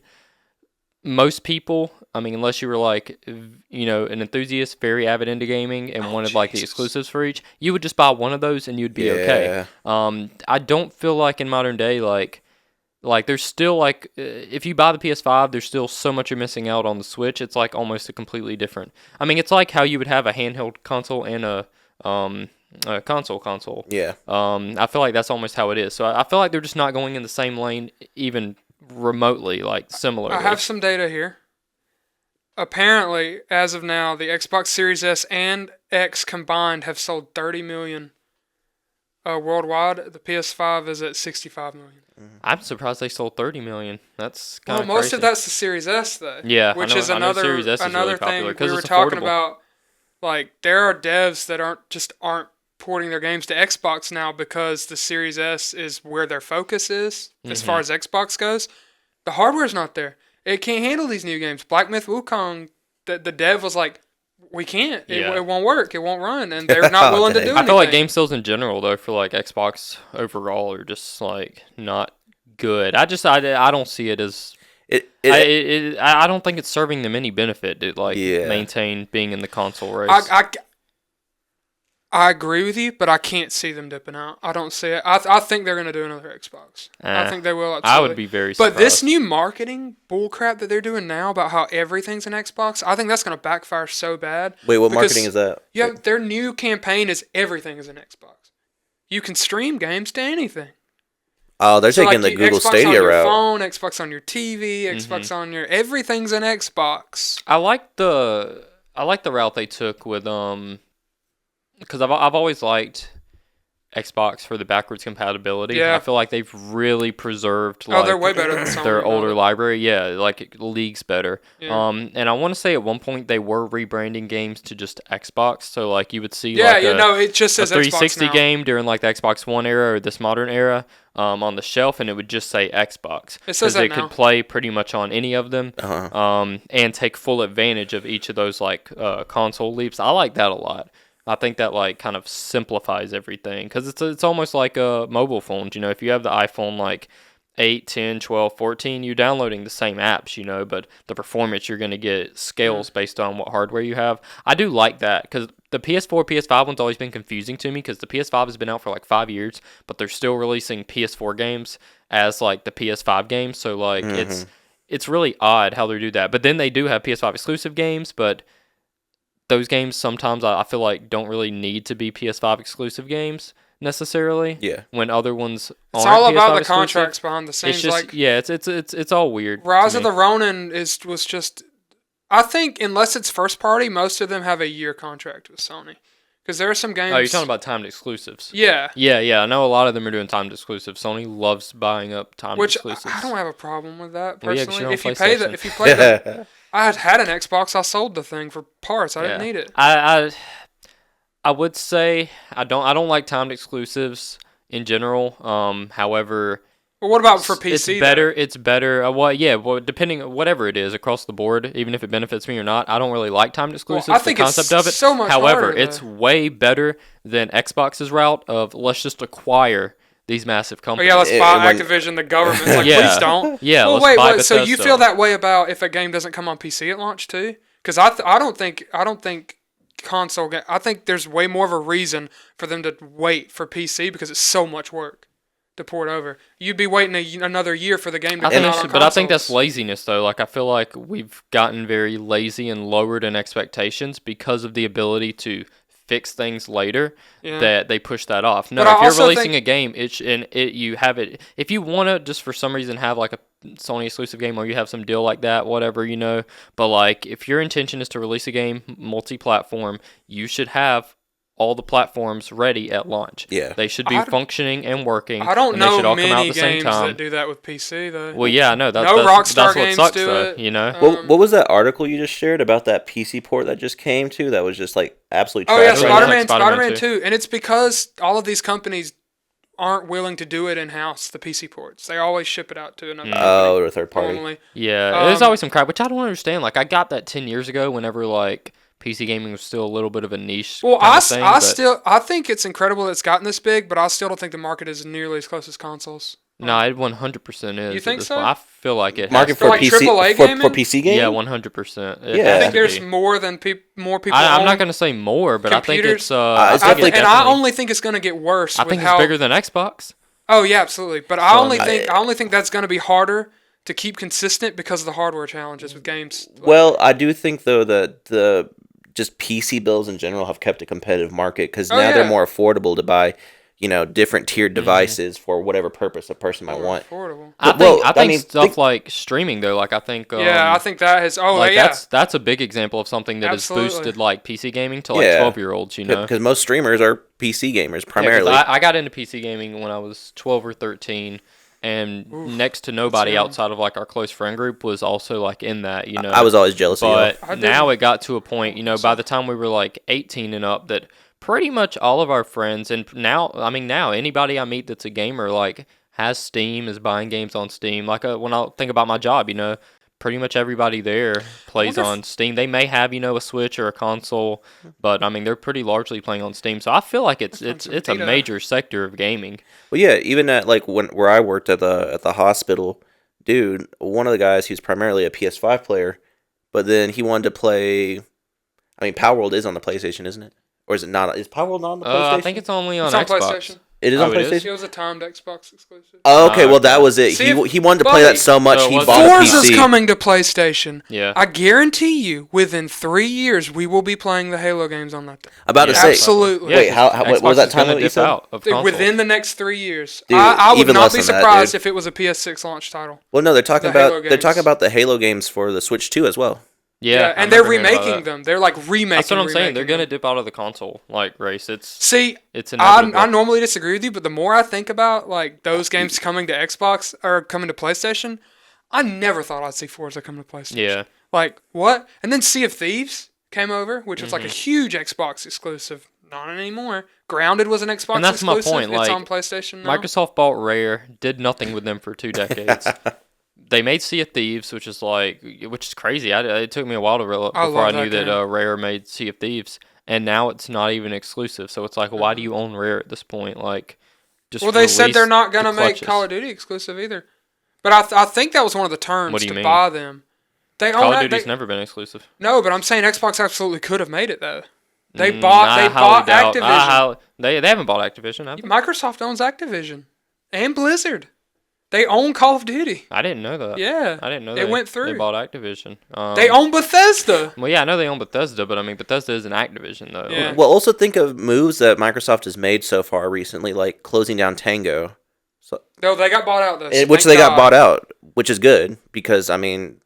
most people, I mean, unless you were like an enthusiast, very avid into gaming, and wanted like the Jesus. exclusives for each, you would just buy one of those and you'd be okay. I don't feel like in modern day like there's still like if you buy the PS5, there's still so much you're missing out on the Switch. It's like almost a completely different. I mean, it's like how you would have a handheld console and a console. Yeah. I feel like that's almost how it is. So I feel like they're just not going in the same lane, even remotely, like similarly. I have some data here. Apparently, as of now, the Xbox Series S and X combined have sold 30 million worldwide. The PS5 is at 65 million. I'm surprised they sold 30 million. That's kind Well, of most of that's the Series S, though. Yeah, which I know- is I know another Series S is really another popular thing 'cause we were it's talking affordable. about. Like, there are devs that aren't porting their games to Xbox now because the Series S is where their focus is as far as Xbox goes. The hardware's not there. It can't handle these new games. Black Myth Wukong, the dev was like, we can't. It won't work. It won't run, and they're not willing to do anything. I feel like game sales in general, though, for like Xbox overall, are just like not good. I don't see it as. I don't think it's serving them any benefit to like maintain being in the console race. I agree with you, but I can't see them dipping out. I don't see it. I think they're going to do another Xbox. I think they will. Absolutely. I would be very surprised. But this new marketing bullcrap that they're doing now about how everything's an Xbox, I think that's going to backfire so bad. Wait, what marketing is that? Yeah, their new campaign is everything is an Xbox. You can stream games to anything. Oh, they're taking the Google Xbox Stadia on your route. phone, Xbox on your TV, Xbox on your everything's an Xbox. I like the route they took with because I've always liked Xbox for the backwards compatibility. Yeah. I feel like they've really preserved They're way better than Sony. their about older it. library. Yeah, like it leagues better. Yeah. And I want to say at one point they were rebranding games to just Xbox. So like you would see It just a says 360 Xbox now. game during like the Xbox One era or this modern era on the shelf, and it would just say Xbox. It says they that now. could play pretty much on any of them, Uh-huh. and take full advantage of each of those like console leaps. I like that a lot. I think that like kind of simplifies everything because it's almost like mobile phones. You know, if you have the iPhone like 8, 10, 12, 14, you're downloading the same apps, you know, but the performance you're going to get scales based on what hardware you have. I do like that because the PS4, PS5 one's always been confusing to me because the PS5 has been out for like 5 years, but they're still releasing PS4 games as like the PS5 games. So like it's really odd how they do that. But then they do have PS5 exclusive games, but those games sometimes I feel like don't really need to be PS5 exclusive games necessarily. Yeah. When other ones It's aren't all about PS5 the exclusive. contracts behind the scenes. It's just Like it's all weird. Rise to of me. the Ronin was just. I think unless it's first party, most of them have a year contract with Sony. Because there are some games. Oh, you're talking about timed exclusives. Yeah. Yeah. I know a lot of them are doing timed exclusives. Sony loves buying up timed Which exclusives. I don't have a problem with that Well, yeah, 'cause personally. you're on if you pay PlayStation. if you play the, I had an Xbox. I sold the thing for parts. I didn't need it. I would say I don't like timed exclusives in general. However, But what about for PC? it's better. It's better. Well, depending on whatever it is across the board, even if it benefits me or not, I don't really like timed exclusives. I think the it's concept of it. so much However, harder, it's though. way better than Xbox's route of let's just acquire these massive Oh companies. yeah, let's It- buy when- Activision. The government's like, Yeah. please don't. Yeah, Well, let's wait. buy So you Bethesda. feel that way about if a game doesn't come on PC at launch too? Because I don't think console game. I think there's way more of a reason for them to wait for PC because it's so much work to port over. You'd be waiting another year for the game to I come think, out on but I think that's consoles. laziness though. Like I feel like we've gotten very lazy and lowered in expectations because of the ability to fix things later. Yeah. That they push that off. No, But I if you're also releasing think- a game, you have it. If you want to just for some reason have like a Sony exclusive game or you have some deal like that, whatever, you know. But like if your intention is to release a game multi-platform, you should have all the platforms ready at launch. Yeah. They should be I don't- functioning and working. I don't and they should know all come out many at the same games time. that do that with PC though. Well, yeah, I know. No That's Rockstar what games sucks, do though, it. you know? What was that article you just shared about that PC port that just came to? That was just like absolutely Oh yeah, trash. Spider- right now? like Spider-Man Spider-Man 2, and it's because all of these companies aren't willing to do it in house. The PC ports, they always ship it out to another Oh, or third party. normally. Yeah, there's Um, always some crap, which I don't understand. Like, I got that 10 years ago whenever, like, PC gaming was still a little bit of a niche Well, kind of thing. but I think it's incredible that it's gotten this big, but I still don't think the market is nearly as close as consoles. No, it 100% is. You at think this so? point. I feel like it Market has for to like be. PC AAA for gaming? PC gaming. Yeah, 100%. It Yeah. has I to think there's be. more people. I'm own not going to say more, but I think computers. it's. It's I think definitely- it's and I definitely- only think it's going to get worse. I with think how, it's bigger than Xbox. Oh yeah, absolutely. But I So, only I- think that's going to be harder to keep consistent because of the hardware challenges with games. Well, I do think though that the just PC builds in general have kept a competitive market because now they're yeah. more affordable to buy, different tiered devices for whatever purpose a person might want. Affordable. I Well, think, I I think mean, stuff think- like streaming, though, like, I think. Yeah, I think that has. Oh Like yeah, that's a big example of something that Absolutely. has boosted like PC gaming to like Yeah. 12-year-olds, you know. Because most streamers are PC gamers Yeah, 'cause primarily. I got into PC gaming when I was 12 or 13, and next to nobody young. outside of like our close friend group was also like in that, you know. I was always jealous of but you. I now didn't- it got to a point, you know, by the time we were like 18 and up, that pretty much all of our friends, and now anybody I meet that's a gamer like has Steam, is buying games on Steam. Like when I think about my job, you know, pretty much everybody there plays wonder if- on Steam. They may have, you know, a Switch or a console, but I mean they're pretty largely playing on Steam. So I feel like it's That's a Vita. major sector of gaming. Well, yeah, even at like where I worked at the hospital, dude, one of the guys who's primarily a PS5 player, but then he wanted to play. I mean, Power World is on the PlayStation, isn't it? or is it not? Is Palworld not on the PlayStation? I think it's only on It's on Xbox. PlayStation. It is Oh, on it is? PlayStation. It was a timed Xbox exclusive. Oh, okay. Well, okay. that was it. See, He wanted to play buddy, that so much so it he wasn't- bought a Forza's PC. coming to PlayStation. Yeah. I guarantee you, within 3 years, we will be playing the Halo games on that thing. About to Yeah, say. Absolutely. Wait, what was Xbox that is time gonna limit you dip said? out of console. Within the next 3 years. Dude, I would even not less be than that, surprised dude. if it was a PS6 launch title. Well, no, they're talking The Halo about games. the Halo games for the Switch 2 as well. Yeah, I and they're remember hearing about remaking that. them. They're like remaking. That's what I'm saying. They're remaking gonna them. dip out of the console race. It's See, inevitable. I normally disagree with you, but the more I think about like those games coming to Xbox or coming to PlayStation, I never thought I'd see Forza come to PlayStation. Yeah. Like what? And then Sea of Thieves came over, which was like Mm-hmm. a huge Xbox exclusive. Not anymore. Grounded was an Xbox And that's my exclusive. point, It's like, on PlayStation now. Microsoft bought Rare, did nothing with them for 2 decades. They made Sea of Thieves, which is crazy. It took me a while to realize I before I love knew that that game. Rare made Sea of Thieves, and now it's not even exclusive. So it's like, why do you own Rare at this point? Like, just Well, they said they're release not the gonna make clutches. Call of Duty exclusive either. But I think that was one of the terms What do you to mean? buy them. They Call own of that. Duty's never been exclusive. No, but I'm saying Xbox absolutely could have made it though. They I bought highly doubt- Activision. They haven't bought Activision. Have they? Microsoft owns Activision and Blizzard. They own Call of Duty. I didn't know that. Yeah, I didn't know It they went They through. bought Activision. They own Bethesda. Well, yeah, I know they own Bethesda, but I mean, Bethesda is an Activision though. Yeah. Well, also think of moves that Microsoft has made so far recently, like closing down Tango, No, they got bought out though. which they got bought out, which is good because I mean,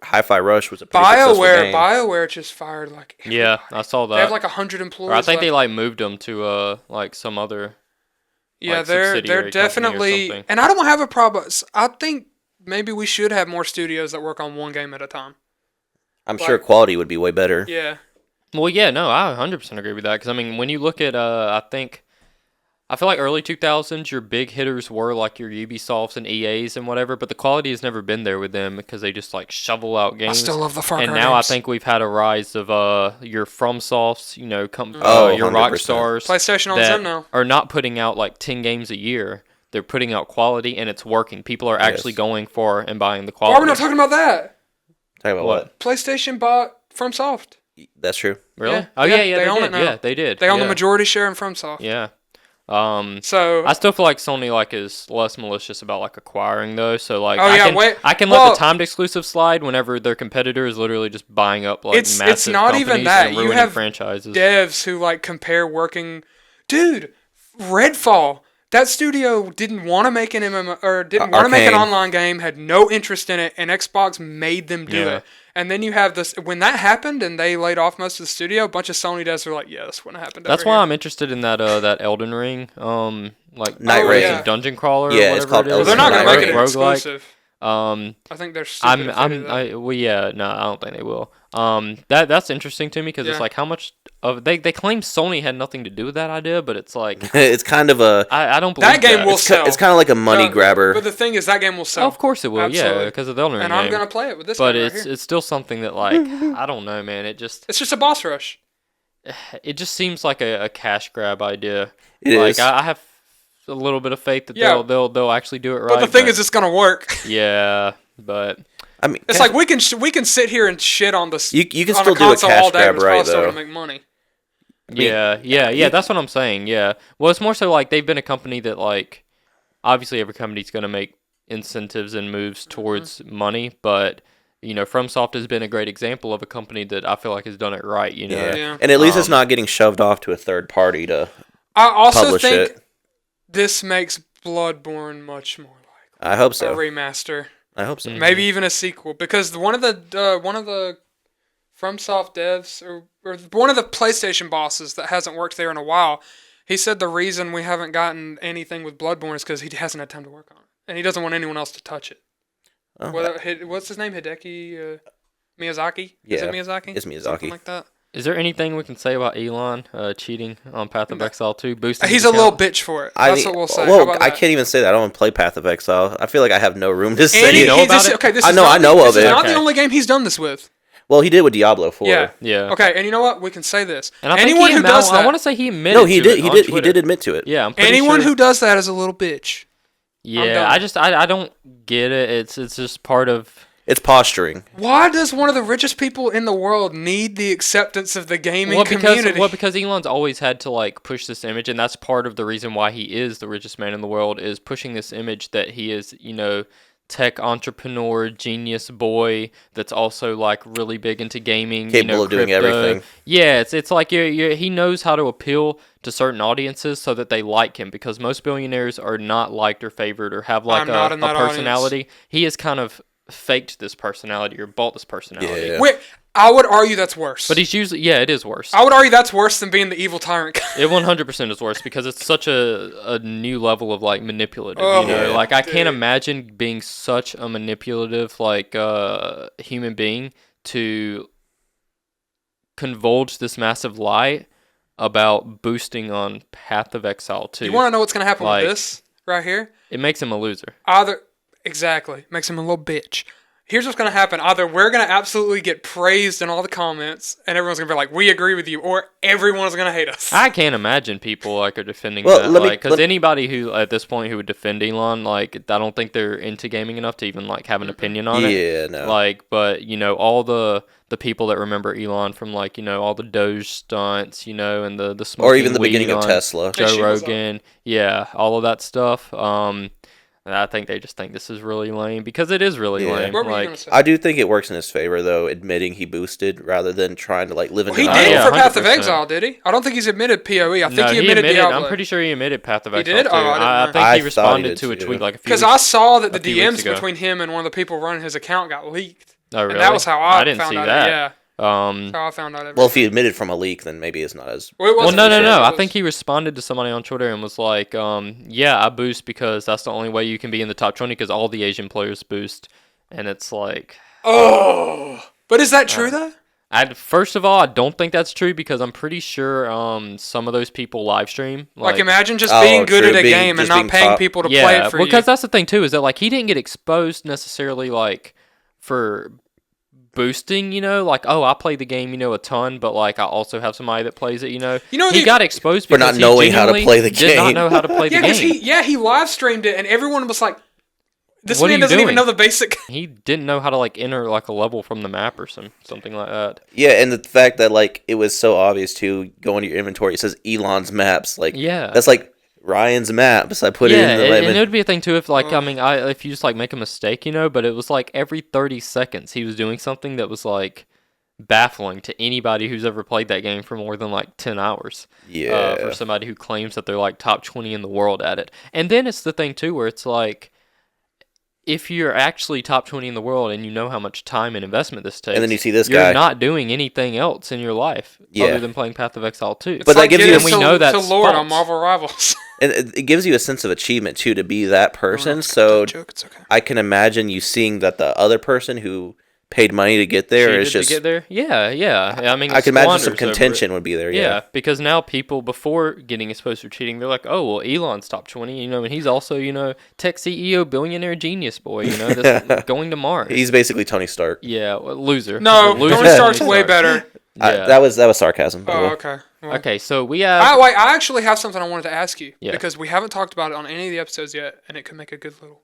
Hi-Fi Rush was a pretty successful game. BioWare just fired like Yeah, everybody. I saw that. They have like 100 employees. Or I think they left. like moved them to like some other. Yeah, like, they're subsidiary company or definitely, something. and I don't have a problem. I think maybe we should have more studios that work on one game at a time. I'm sure quality would be way better. Yeah, Well, yeah, no, I 100% agree with that because I mean, when you look at, I feel like early 2000s, your big hitters were like your Ubisofts and EAs and whatever, but the quality has never been there with them because they just like shovel out games. I still love the Far Cry And now games. I think we've had a rise of your FromSofts, your 100%. Rockstars PlayStation owns that them now. are not putting out like 10 games a year. They're putting out quality and it's working. People are actually Yes. going for and buying the Why are quality. we not talking about that? Talk about What? what? PlayStation bought FromSoft. That's true. Really? Yeah. Oh Yeah, yeah, they they own did. it now. Yeah, they did. They own yeah. the majority share in FromSoft. Yeah. So I still feel like Sony like is less malicious about like acquiring those. So like Oh, I yeah, can wait. I can let Well- the timed exclusive slide whenever their competitor is literally just buying up like It's massive not even companies that. and You ruining have franchises. devs who like compare working. Dude, Redfall. That studio didn't want to make an MMO or didn't want to make an Arcane. online game, had no interest in it, and Xbox made them do Yeah. it. And then you have this when that happened and they laid off most of the studio, a bunch of Sony devs were like, "Yeah, this wouldn't happen." That's why I'm interested in that that Elden Ring like Night Oh, Raid. yeah. dungeon crawler. or Yeah, it's whatever called it is. Elden They're not Ring. gonna make it Roguelike. exclusive. Um, I think they're stupid. if they do that. well, yeah, no, I don't think they will. That's interesting to me because Yeah. it's like how much of they claim Sony had nothing to do with that idea, but it's like It's kind of a. I don't believe That game will It's, sell. it's kind of like a money grabber. But the thing is, that game will sell. Oh, of course it will, yeah, Absolutely. because of the Elden Ring And I'm game. gonna play it with this But game right it's here. it's still something that like I don't know, man. It just It's a boss rush. seems like a cash grab idea. It like is. I have a little bit of faith that Yeah. they'll actually do it right. But the thing is, it's gonna work. yeah, but I mean, It's like we can sit here and shit on the You can on still the do a console cash all day, grab but it's right, probably still though. gonna make money. yeah. That's what I'm saying. Yeah. Well, it's more so like they've been a company that like obviously every company's gonna make incentives and moves towards money, but FromSoft has been a great example of a company that I feel like has done it right. Yeah. Yeah. And at least it's not getting shoved off to a third party to I also publish think it. this makes Bloodborne much more I hope like so. a remaster, I hope so. Mm. maybe even a sequel, because one of the FromSoft devs or one of the PlayStation bosses that hasn't worked there in a while, he said the reason we haven't gotten anything with Bloodborne is because he hasn't had time to work on it, and he doesn't want anyone else to touch it. Oh, What's his name? Hideki Miyazaki? Is Yeah, it Miyazaki? it's Miyazaki. Something like that. Is there anything we can say about Elon cheating on Path of Exile 2? Boosting He's his a little account? bitch for it. I That's think- what we'll say. How Well, about I that? can't even say that. I don't play Path of Exile. I feel like I have no room to say. And you know he- about this, it? okay, this I is know- not I know the, of this it. is not the Okay. only game he's done this with. Well, he did with Diablo 4. Yeah. Yeah. Okay, and you know what? We can say this. And I think Anyone who does that, I want to say he admitted. No, he to did. it He on did. He Twitter. did admit to it. Yeah, I'm pretty anyone sure. who does that is a little bitch. Yeah, done. I don't get it. It's just part of. It's posturing. Why does one of the richest people in the world need the acceptance of the gaming community? Because Elon's always had to like push this image, and that's part of the reason why he is the richest man in the world, is pushing this image that he is, tech entrepreneur, genius boy that's also like really big into gaming, Capable of doing crypto. everything. Yeah, it's like he knows how to appeal to certain audiences so that they like him, because most billionaires are not liked or favored or have like I'm not a in that personality. He has kind of faked this personality or bought this personality. Yeah. Wait, I would argue that's worse. But he's usually, it is worse. I would argue that's worse than being the evil tyrant. It 100% is worse because it's such a new level of like manipulative. Oh, Yeah. Like I can't dude. imagine being such a manipulative like human being to convulge this massive lie about boosting on Path of Exile 2. You want to know what's going to happen Like- with this right here? It makes him a loser. Exactly. Makes him a little bitch. Here's what's going to happen. Either we're going to absolutely get praised in all the comments, and everyone's going to be like, we agree with you, or everyone's going to hate us. I can't imagine people like are defending Well, that. let me- Like, because let- anybody who at this point who would defend Elon, like, I don't think they're into gaming enough to even like have an opinion on it. Yeah, no. Like, but all the people that remember Elon from like all the Doge stunts, and the smoking Or even the weed beginning of on Tesla. Yeah, Joe she was Rogan, all of that stuff. And I think they just think this is really lame because it is really Yeah. lame. What were you Like, going to say? I do think it works in his favor, though, admitting he boosted rather than trying to like live in Well, he denial. did yeah, for Path of 100%. Exile, did he? I don't think he's admitted PoE. I think no, he admitted Diablo. I'm pretty sure he admitted Path of He Exile did? too. Oh, I didn't I know. think I he thought he responded did to a too. tweet like a few Because weeks I saw that the a few weeks DMs ago. between him and one of the people running his account got leaked. Oh, really? And that was how I didn't found see out. that. Yeah, Um, that's how I found out everything. Well, if he admitted from a leak, then maybe it's not as. Well, it well, wasn't no, for no, sure. no. It I was- think he responded to somebody on Twitter and was like, yeah, I boost because that's the only way you can be in the top 20 because all the Asian players boost. And it's like, Oh, but is that true though? first of all, I don't think that's true because I'm pretty sure some of those people live stream. Like imagine just Oh, being good true, at a being- game and just not being paying top. people to play yeah, it for because you. that's the thing too, is that like he didn't get exposed necessarily like for boosting, like, oh, I play the game, a ton, but like I also have somebody that plays it, You know, he the- got exposed For because not he knowing how to genuinely play the did not game. know how to play Yeah, the because game. he live streamed it and everyone was like, "This What are man you doesn't even doing? know the basic." He didn't know how to like enter like a level from the map or something like that. Yeah, and the fact that like it was so obvious too. Go into your inventory, it says Elon's maps. Like, Yeah. that's like Ryan's maps. I put it Yeah, in the and limit. it would be a thing too if like if you just like make a mistake, but it was like every 30 seconds he was doing something that was like baffling to anybody who's ever played that game for more than like 10 hours. Yeah. For somebody who claims that they're like top 20 in the world at it. And then it's the thing too where it's like if you're actually top 20 in the world and you know how much time and investment this takes, And then you see this you're guy. not doing anything else in your life Yeah. other than playing Path of Exile 2. It's But that like gives you- getting And we know to that's Lord on false. Marvel Rivals. And it gives you a sense of achievement too to be that person. So joke, it's okay. I can imagine you seeing that the other person who paid money to get there is Cheated just. to get there. Yeah. I mean, I can imagine some squanders over it. contention would be there. Yeah, Yeah. because now people before getting exposed for cheating, they're like, "Oh, well, Elon's top 20, and he's also, tech CEO, billionaire genius boy, that's going to Mars." He's basically Tony Stark. yeah, well, loser. No, Loser Tony Stark's way better. Yeah. That was sarcasm. by the Oh, way. okay. Well, Okay, so we have. Wait, I actually have something I wanted to ask you Yeah. because we haven't talked about it on any of the episodes yet, and it could make a good little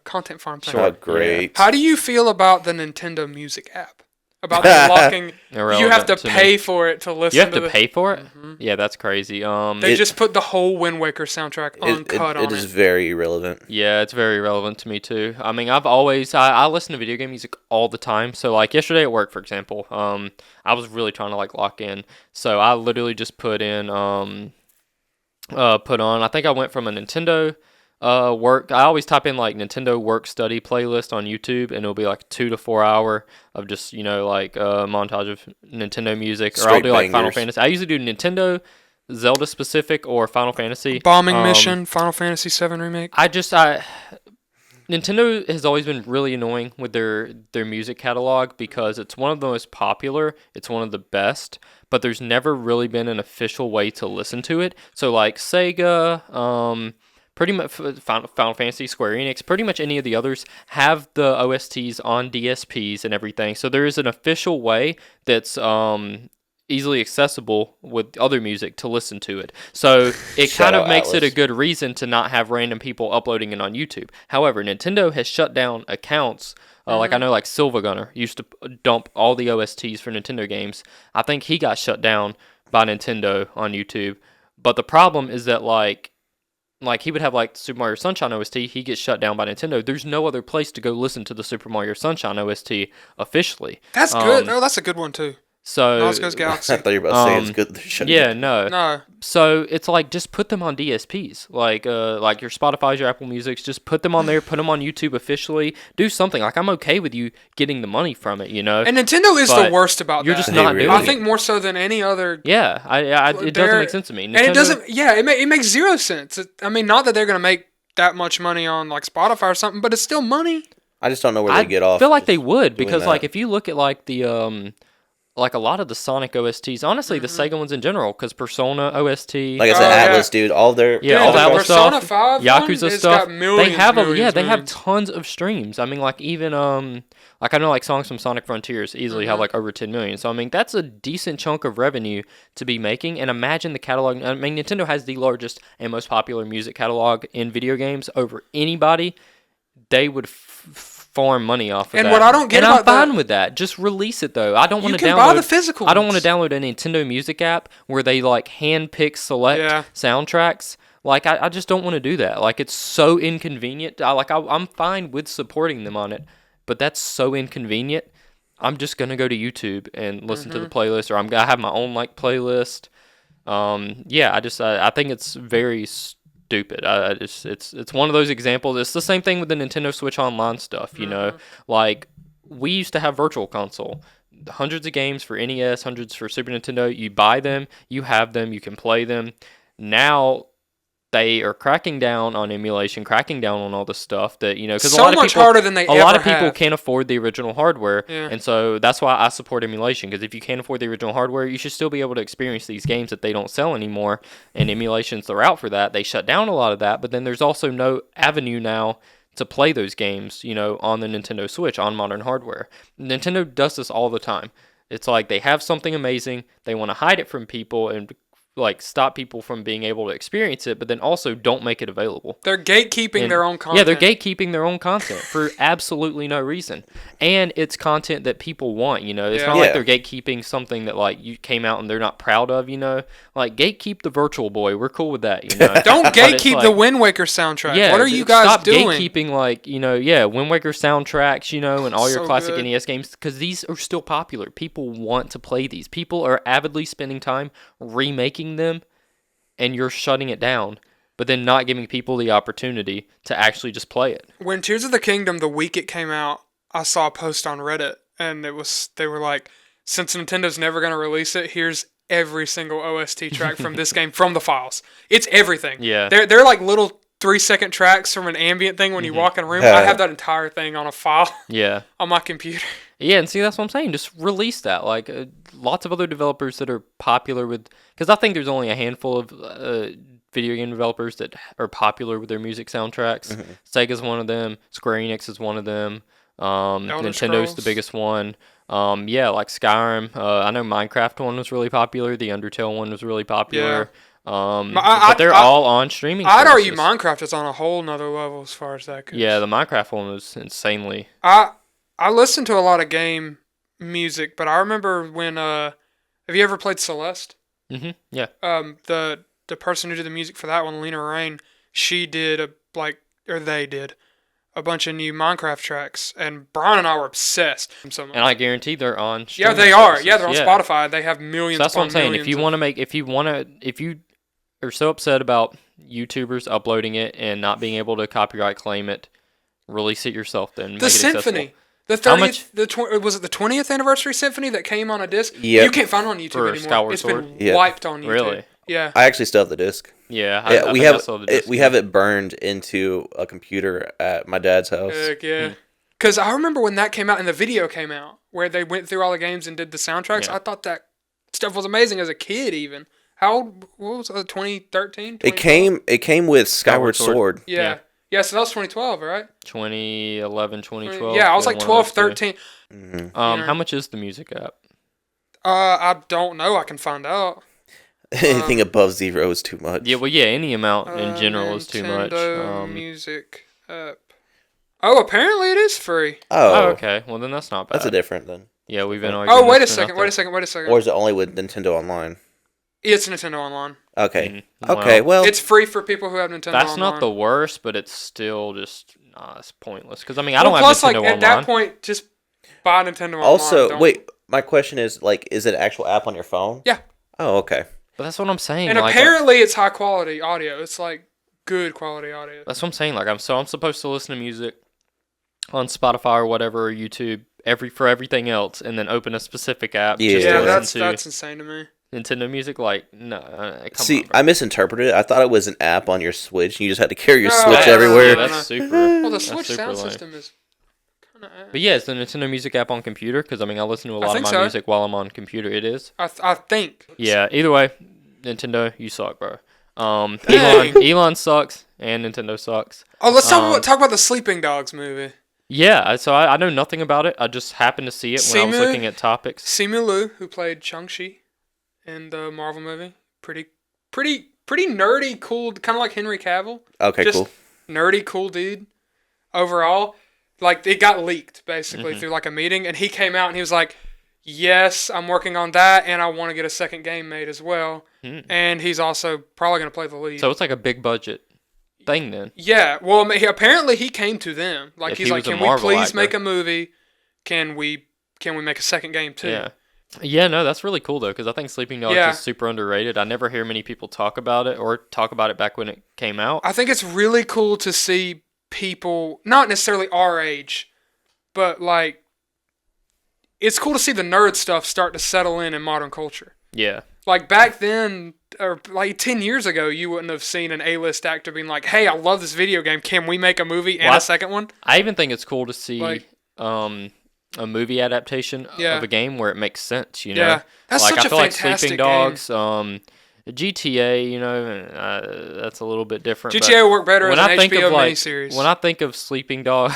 content farm thing. Sure. Oh, great. How do you feel about the Nintendo Music app? About the unlocking, you have Irrelevant to to me. pay for it to listen. You have to to the, pay for it. Yeah, that's crazy. They It- just put the whole Wind Waker soundtrack uncut It on is it. very irrelevant. Yeah, it's very relevant to me too. I mean, I've always I listen to video game music all the time. So like yesterday at work, for example, I was really trying to like lock in. So I literally just put in put on. I think I went from a Nintendo work. I always type in like Nintendo work study playlist on YouTube, and it'll be like 2 to 4 hour of just like a montage of Nintendo music, or I'll Straight do like Final bangers. Fantasy. I usually do Nintendo, Zelda specific, or Final Fantasy. Bombing Mission, Final Fantasy VII Remake. Nintendo has always been really annoying with their music catalog because it's one of the most popular, it's one of the best, but there's never really been an official way to listen to it. So like Sega, pretty much Final Fantasy, Square Enix, pretty much any of the others have the OSTs on DSPs and everything. So there is an official way that's easily accessible with other music to listen to it. So it Shout kind of out makes it a Atlas. good reason to not have random people uploading it on YouTube. However, Nintendo has shut down accounts Like I know like Silva Gunner used to dump all the OSTs for Nintendo games. I think he got shut down by Nintendo on YouTube. But the problem is that like he would have like Super Mario Sunshine OST, he gets shut down by Nintendo. There's no other place to go listen to the Super Mario Sunshine OST officially. That's good. Oh, that's a good one too. So Nosgoes I Galaxy. thought you were about to say it's good. They're shutting yeah, it no. No. So it's like just put them on DSPs, like your Spotify's, your Apple Music's. Just put them on there, put them on YouTube officially. Do something. Like I'm okay with you getting the money from it, you know. And Nintendo is But the worst about You're that. just They not really doing I it. think more so than any other. Yeah, it doesn't make sense to me. And it doesn't. Yeah, it makes zero sense. I mean, not that they're gonna make that much money on like Spotify or something, but it's still money. I just don't know where I they get off. feel like just they would doing because that. like if you look at like the like a lot of the Sonic OSTs, honestly, the Sega ones in general, because Persona OST, Like I said, Oh, yeah. Atlas, dude, all their Yeah, Dude, all the that Persona stuff, 5 one Yakuza has stuff, got millions, they have millions, they have millions. tons of streams. I mean, like even like I know like songs from Sonic Frontiers easily have like over 10 million. So I mean, that's a decent chunk of revenue to be making. And imagine the catalog. I mean, Nintendo has the largest and most popular music catalog in video games over anybody. They would farm money off of And that. what I don't get and about I'm fine that- with that. Just release it though. I don't want You to can download buy the physical I don't want ones. to download a Nintendo Music app where they like hand pick select Yeah. soundtracks. Like I just don't want to do that. Like it's so inconvenient. I'm fine with supporting them on it, but that's so inconvenient. I'm just gonna go to YouTube and listen to the playlist, or I'm gonna have my own like playlist. Yeah, I think it's very stupid. It's one of those examples. It's the same thing with the Nintendo Switch Online stuff. You know, like we used to have Virtual Console, hundreds of games for NES, hundreds for Super Nintendo. You buy them, you have them, you can play them. Now they are cracking down on emulation, cracking down on all this stuff that, you know, because So a lot of much people, harder than they a lot ever of people have. can't afford the original hardware, Yeah. and so that's why I support emulation. Because if you can't afford the original hardware, you should still be able to experience these games that they don't sell anymore. And emulations are out for that. They shut down a lot of that, but then there's also no avenue now to play those games, you know, on the Nintendo Switch on modern hardware. Nintendo does this all the time. It's like they have something amazing, they want to hide it from people and like stop people from being able to experience it, but then also don't make it available. They're gatekeeping And- their own content. Yeah, they're gatekeeping their own content for absolutely no reason. And it's content that people want, you know. It's Yeah. not like Yeah. they're gatekeeping something that like you came out and they're not proud of, you know. Like gatekeep the Virtual Boy. We're cool with that, you know. Don't But it's gatekeep the like- Wind Waker soundtrack. yeah, What are you guys stop doing? gatekeeping like, you know, Wind Waker soundtracks, you know, and all your So classic good. NES games because these are still popular. People want to play these. People are avidly spending time remaking them, and you're shutting it down, but then not giving people the opportunity to actually just play it. When Tears of the Kingdom, the week it came out, I saw a post on Reddit, and they were like, since Nintendo's never going to release it, here's every single OST track from this game from the files. It's everything. Yeah. They're like little 3-second tracks from an ambient thing when you walk in a room. I have that entire thing on a file Yeah. on my computer. Yeah, and see, that's what I'm saying. Just release that. Like, lots of other developers that are popular with... Because I think there's only a handful of video game developers that are popular with their music soundtracks. Sega's one of them. Square Enix is one of them. Nintendo's Scrolls. the biggest one. Yeah, like Skyrim. I know Minecraft one was really popular. The Undertale one was really popular. But they're all on streaming I'd argue services. Minecraft is on a whole nother level as far as that goes. Yeah, the Minecraft one was insanely... I listen to a lot of game music, but I remember when have you ever played Celeste? Yeah. The person who did the music for that one, Lena Rain, she did they did a bunch of new Minecraft tracks, and Brian and I were obsessed. And I guarantee they're on Yeah, streaming they are. services. Yeah, they're on Spotify. They have millions. So that's what I'm upon saying. millions If you are so upset about YouTubers uploading it and not being able to copyright claim it, release it yourself. Then make the it Symphony. accessible. The 30th, was it the 20th anniversary Symphony that came on a disc? Yep. You can't find it on YouTube For anymore. Skyward It's Sword? been Yep. wiped on YouTube. Really? Yeah. I actually still have the disc. Yeah, Yeah, I we think I have saw the disc. we have it burned into a computer at my dad's house. Heck yeah. Because I remember when that came out and the video came out where they went through all the games and did the soundtracks. Yeah. I thought that stuff was amazing as a kid even. How old, what was it, 2013? It came with Skyward Sword. Yeah. Yeah, so that was 2012, right? 2011, 2012. Yeah, I was like one of 12, those two. 13. How much is the music app? I don't know. I can find out. Anything above 0 is too much. Yeah, well, yeah, any amount in general is too much. Nintendo Music app. Oh, apparently it is free. Oh, okay. Well, then that's not bad. that's a different then. Yeah, we've been arguing. Oh, wait a this for second. nothing. Wait a second. Or is it only with Nintendo Online? It's Nintendo Online. Okay. Mhm. Okay. Well, It's free for people who have Nintendo That's Online. not the worst, but it's still just it's pointless. Because I mean, I don't plus, have Nintendo like, Online. at that point, just buy Nintendo Online. also, Don't- wait. My question is, like, is it an actual app on your phone? Yeah. Oh, okay. But that's what I'm saying. And like, apparently, it's high quality audio. It's like good quality audio. that's what I'm saying. Like, I'm supposed to listen to music on Spotify or whatever, or YouTube, for everything else, and then open a specific app Yeah. just Yeah, to that's listen to insane to me. Nintendo music. Like, no, come See, on, bro. I misinterpreted it. I thought it was an app on your Switch, and you just had to carry your No, Switch that's- everywhere. Yeah, no, that's no. super. Well, the that's Switch super sound lame. system is kind of. But yeah, it's the Nintendo Music app on computer. Because I mean, I listen to a lot of think my so. music while I'm on computer. It is. I think. Yeah. Either way, Nintendo, you suck, bro. Dang. Elon sucks, and Nintendo sucks. Oh, let's Um, talk about the Sleeping Dogs movie. Yeah, so I know nothing about it. I just happened to see it when I was Simu? looking at topics. Simu Liu, who played Shang-Chi in the Marvel movie, pretty nerdy, cool, kind of like Henry Cavill. Okay, Just cool. nerdy, cool dude. Overall, like it got leaked basically Mhm. through like a meeting, and he came out and he was like, "Yes, I'm working on that, and I want to get a second game made as well." Hmm. And he's also probably gonna play the lead. So it's like a big budget thing then. Yeah, well, I mean, apparently he came to them. Like If he's he like, was a "Can we Marvel please actor." make a movie? Can we make a second game too?" Yeah. Yeah, no, that's really cool though, because I think Sleeping Dogs Yeah. is super underrated. I never hear many people talk about it or talk about it back when it came out. I think it's really cool to see people, not necessarily our age, but like, it's cool to see the nerd stuff start to settle in modern culture. Yeah. Like back then, or like 10 years ago, you wouldn't have seen an A-list actor being like, "Hey, I love this video game. Can we make a movie and Well, a second one?" I even think it's cool to see Like- a movie adaptation Yeah. of a game where it makes sense, you know? Yeah, that's like such I a feel like fantastic Sleeping game. Dogs, GTA, you know, that's a little bit different. but- GTA would work better as when an I think HBO of like miniseries. when I think of Sleeping Dog,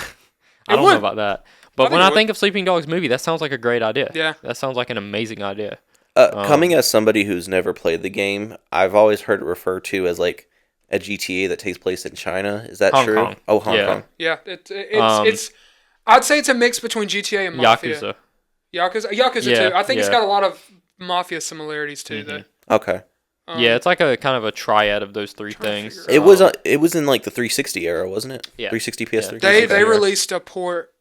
I It don't would. know about that. But think when it I would. think of Sleeping Dogs movie, that sounds like a great idea. Yeah. That sounds like an amazing idea. Coming as somebody who's never played the game, I've always heard it referred to as like a GTA that takes place in China. Is that Hong true? Kong. Oh, Hong Yeah. Kong. yeah, it's Um, I'd say it's a mix between GTA and Mafia. Yakuza. Yakuza Yeah, too. I think it's yeah. got a lot of Mafia similarities too, though. Okay. Yeah, it's like a kind of a triad of those three trying to things. figure It was in like the 360 era, wasn't it? Yeah. 360 PS3. They 360 era. released a port,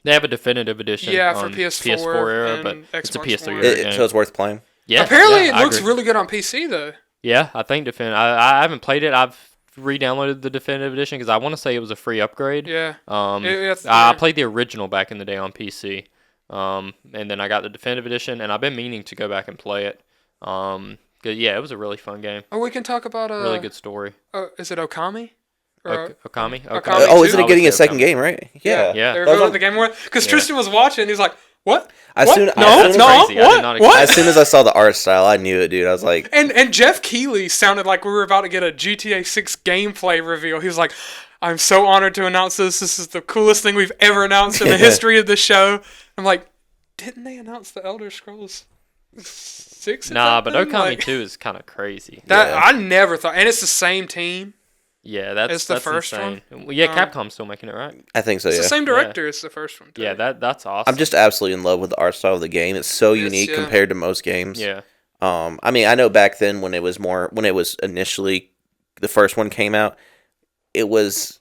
They have a definitive edition. yeah, for on PS4 era, and but it's a Xbox PS3 One. era game. So it's worth playing. Yeah, Apparently, yeah, it I looks agree. really good on PC though. Yeah, I think I haven't played it. I've re-downloaded the definitive edition because I want to say it was a free upgrade. Yeah, it's I there. played the original back in the day on PC, and then I got the definitive edition, and I've been meaning to go back and play it. 'Cause, yeah, it was a really fun game. Oh, we can talk about Really good story. Is it Okami? Or, Okami. Okami Oh, isn't too? it getting I a would say second Okami. game, right? Yeah. Yeah. They That was revealed on- the game more because Yeah. Tristan was watching. He's like, "What? As What? soon No, as soon no, as, crazy. I did what? not What?" as soon as I saw the art style, I knew it, dude. I was like, And Jeff Keighley sounded like we were about to get a GTA 6 gameplay reveal. He was like, "I'm so honored to announce this. This is the coolest thing we've ever announced in the history of the show." I'm like, "Didn't they announce the Elder Scrolls 6?" at Nah, that but thing? Okami Like, 2 is kind of crazy. that Yeah. I never thought, and it's the same team. Yeah, that's It's the that's first insane. Well, yeah, Um, Capcom's still making it, right? I think so, It's yeah. the same director as the first one. Too. Yeah, that's awesome. I'm just absolutely in love with the art style of the game. It's so Yes, unique yeah. compared to most games. Yeah. I mean, I know back then when it was initially the first one came out, it was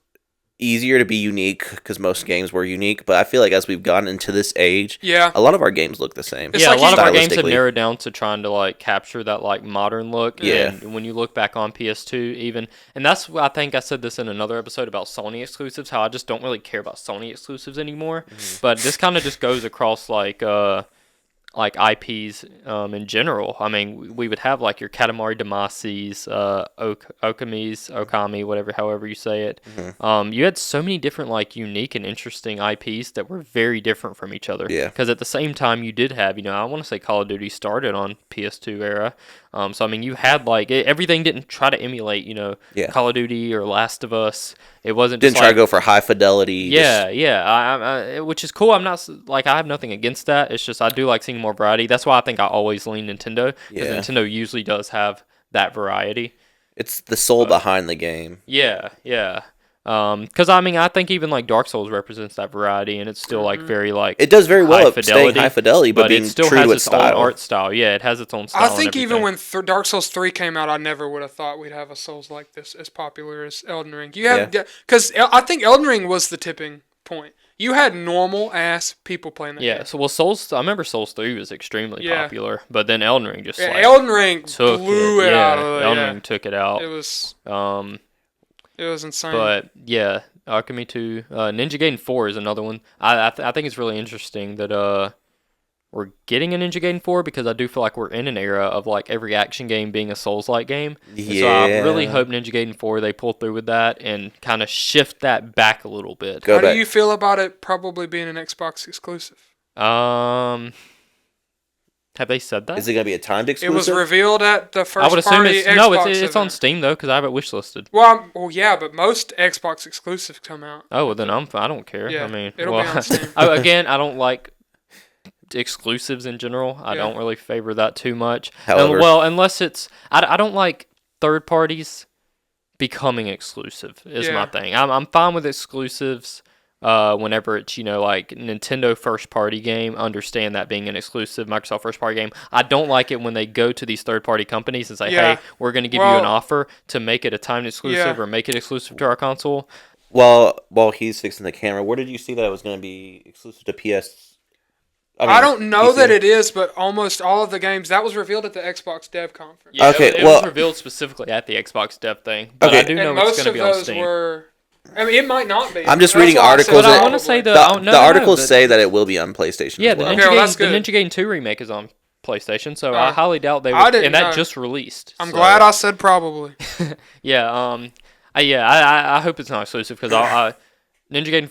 easier to be unique because most games were unique. But I feel like as we've gotten into this age, Yeah. a lot of our games look the same. It's Yeah, like a lot of our games have stylistically. narrowed down to trying to like capture that like modern look. Yeah. And when you look back on PS2 even, and that's what I think I said this in another episode about Sony exclusives, how I just don't really care about Sony exclusives anymore. But this kind of just goes across like IPs in general. I mean, we would have like your Katamari Damacy's, Okami, whatever, however you say it. You had so many different like unique and interesting IPs that were very different from each other. Yeah. Because at the same time, you did have, I want to say Call of Duty started on PS2 era. So I mean, you had like everything didn't try to emulate, Yeah. Call of Duty or Last of Us. It wasn't Didn't just try like, to go for high fidelity. yeah. Which is cool. I'm not like I have nothing against that. It's just I do like seeing more variety. That's why I think I always lean Nintendo because Yeah. Nintendo usually does have that variety. It's the soul behind the game. Yeah. Because I mean, I think even like Dark Souls represents that variety, and it's still like very like It does very well high at staying high fidelity, but being it still true has to its its own style. art style. Yeah, it has its own style. I think and even everything. when Dark Souls 3 came out, I never would have thought we'd have a Souls like this as popular as Elden Ring. You have because I think Elden Ring was the tipping point. You had normal ass people playing that. Yeah, game. so well, Souls. I remember Souls 3 was extremely popular, but then Elden Ring just like Elden Ring took blew it out of the Elden Ring took it out. It was Um, insane. but yeah, Alchemy 2, Ninja Gaiden 4 is another one. I think it's really interesting that we're getting a Ninja Gaiden 4 because I do feel like we're in an era of like every action game being a Souls-like game. And so I really hope Ninja Gaiden 4 they pull through with that and kind of shift that back a little bit. How do you feel about it probably being an Xbox exclusive? Have they said that? Is it gonna be a timed exclusive? It was revealed at the first I would assume party it's Xbox it's on event. Steam though because I have it wishlisted. Well, yeah, but most Xbox exclusives come out. Oh well, then I don't care. Yeah, I mean, it'll be on Steam. Again, I don't like exclusives in general. I don't really favor that too much. However, Well, unless it's I don't like third parties becoming exclusive is my thing. I'm fine with exclusives. Whenever it's like Nintendo first party game, understand that being an exclusive Microsoft first party game. I don't like it when they go to these third party companies and say, hey, we're going to give you an offer to make it a timed exclusive or make it exclusive to our console. While he's fixing the camera, where did you see that it was going to be exclusive to PS? I don't know PC? that it is, but almost all of the games that was revealed at the Xbox Dev Conference. Yeah, Okay, it well- was revealed specifically at the Xbox Dev thing, but I Okay. do know And it's most going to of be on those Steam. were. I mean, it might not be. I'm just That's reading why I said articles But I that- want to say probably. The articles say that it will be on PlayStation. Yeah, as the well. Ninja, Okay, well, Gaiden, that's the good. Ninja Gaiden 2 remake is on PlayStation, so Oh. I highly doubt they I would. didn't And that know. just released. I'm so- glad I said probably. Yeah, I hope it's not exclusive because Ninja Gaiden,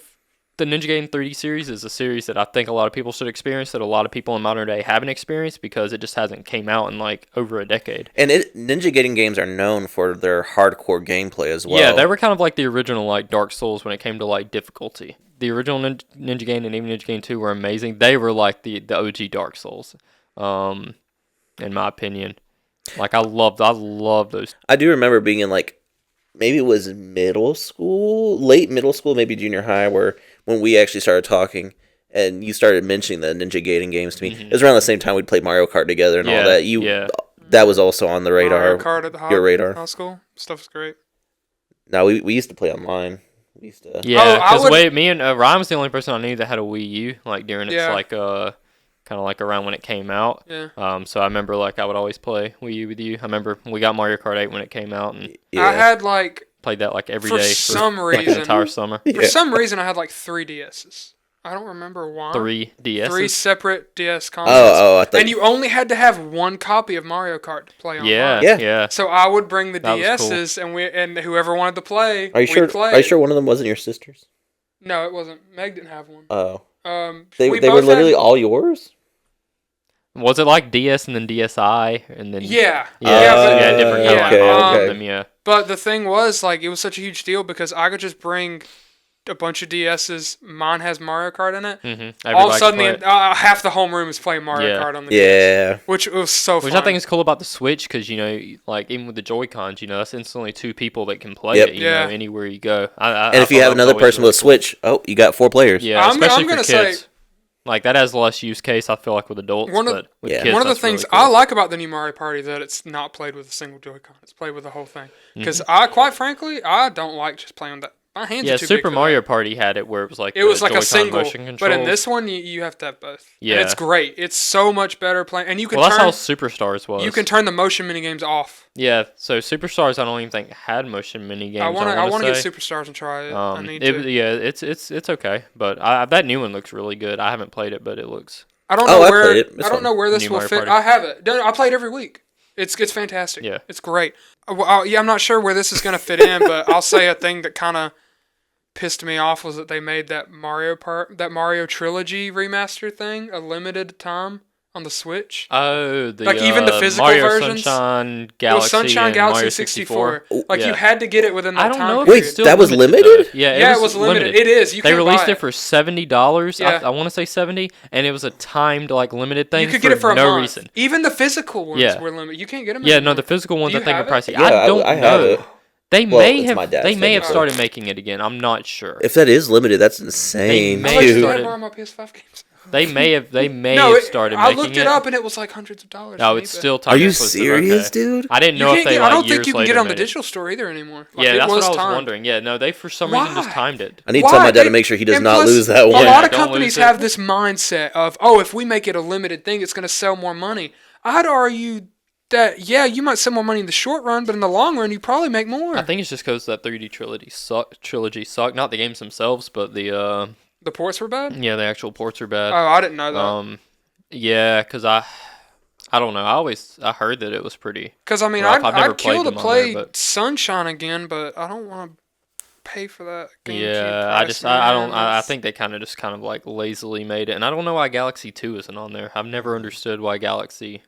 the Ninja Gaiden 3D series is a series that I think a lot of people should experience that a lot of people in modern day haven't experienced because it just hasn't came out in like over a decade. And Ninja Gaiden games are known for their hardcore gameplay as well. Yeah, they were kind of like the original like Dark Souls when it came to like difficulty. The original Ninja Gaiden and even Ninja Gaiden 2 were amazing. They were like the OG Dark Souls, in my opinion. Like I loved those. I do remember being in like maybe it was middle school, late middle school, maybe junior high, when we actually started talking and you started mentioning the Ninja Gaiden games to me. It was around the same time we'd play Mario Kart together and all that. That was also on the radar. Mario Kart at the your radar. high school. Stuff's great. No, we used to play online. We used to. Yeah, I because would- me and Ryan was the only person I knew that had a Wii U, like during its Yeah. like kind of like around when it came out. Yeah. So I remember like I would always play Wii U with you. I remember we got Mario Kart 8 when it came out and Yeah. I had like played that like every For day some like an reason- entire summer. for some reason I had like 3 DSs. I don't remember why. 3 DS. 3 separate DS consoles. I thought. And you only had to have one copy of Mario Kart to play online. Yeah, Yeah. yeah. So I would bring the That was cool. DSs and whoever wanted to play, Are you sure? we'd play. Are you sure one of them wasn't your sister's? No, it wasn't. Meg didn't have one. Oh, We they were both literally had- all yours. Was it like DS and then DSi and then Yeah. Yeah, so but, you had different kind of okay, like models okay. of them, yeah. but the thing was, like, it was such a huge deal because I could just bring a bunch of DSs. Mine has Mario Kart in it. Mm-hmm. All of a sudden, half the homeroom is playing Mario Yeah. Kart on the DS. Yeah. Which was so Which fun. I think is cool about the Switch because, like, even with the Joy-Cons, that's instantly 2 people that can play Yep. it, Yeah. anywhere you go. And if you have another person with a Switch, you got 4 players. Yeah, I'm especially gonna for say- kids. Like, that has less use case, I feel like, with adults, One of- but with Yeah. kids, One of the that's really things cool. I like about the new Mario Party that it's not played with a single Joy-Con. It's played with the whole thing. Mm-hmm. Because I, quite frankly, I don't like just playing with that. My hands Yeah, are too big Super for Mario that. Party had it where it was like It was like a Joy-Con single, motion but in controls. this one you have to have both. Yeah. And it's great. It's so much better playing, and you can Well, that's turn how Superstars was. you can turn the motion mini games off. Yeah, so Superstars I don't even think had motion mini games. I want to to get Superstars and try it. I need it, to. yeah, it's okay, but that new one looks really good. I haven't played it, but it looks. I don't Oh, know I where played it. It's I don't fun. know where this New will Mario fit. Party. I have it. I play it every week. It's fantastic. Yeah. It's great. Yeah, I'm not sure where this is gonna fit in, but I'll say a thing that kind of pissed me off was that they made that Mario Trilogy remaster thing a limited time on the Switch. Oh, the Like, even the physical Mario versions? Sunshine It Galaxy, was Sunshine and Galaxy Mario 64. Like Yeah. you had to get it within that I don't time know. If period. it's still that was limited, limited? though. Yeah, Yeah, it was limited. It is. You They can't released buy it for $70. Yeah. I want to say 70, and it was a timed like limited thing. You could get it for a no month. reason. Even the physical ones Yeah. were limited. You can't get them. Yeah, no, the physical ones Do I you think are have it? pricey. Yeah, I don't I have know. it. They Well, may it's have my dad's they may have favorite. started making it again. I'm not sure. If that is limited, that's insane, may I like have to started- borrow my PS5 games. They may have No, started I making looked it up and it was like hundreds of dollars. No, to it's me, but- still Are time you exclusive. serious, Okay. dude? I didn't You know if can't they get, like I don't years think you can later get on the made it. digital store either anymore. Like, Yeah, it that's what I was timed. wondering. Yeah, no, they for some reason just Why? timed it. I need to Why? tell my dad to They- make sure he does and not plus, lose that A one. lot of Don't companies lose it. have this mindset of, oh, if we make it a limited thing, it's going to sell more money. I'd argue that, yeah, you might sell more money in the short run, but in the long run, you probably make more. I think it's just because that 3D trilogy sucked. Not the games themselves, but the The ports were bad? the actual ports are bad. Oh, I didn't know that. Yeah, because I don't know. I heard that it was pretty. Because, I mean, rough. I've never I'd kill played to them on play there, but- Sunshine again, but I don't want to pay for that GameCube Yeah, I price, just I don't man. I That's- think they kind of like lazily made it, and I don't know why Galaxy 2 isn't on there. I've never understood why Galaxy,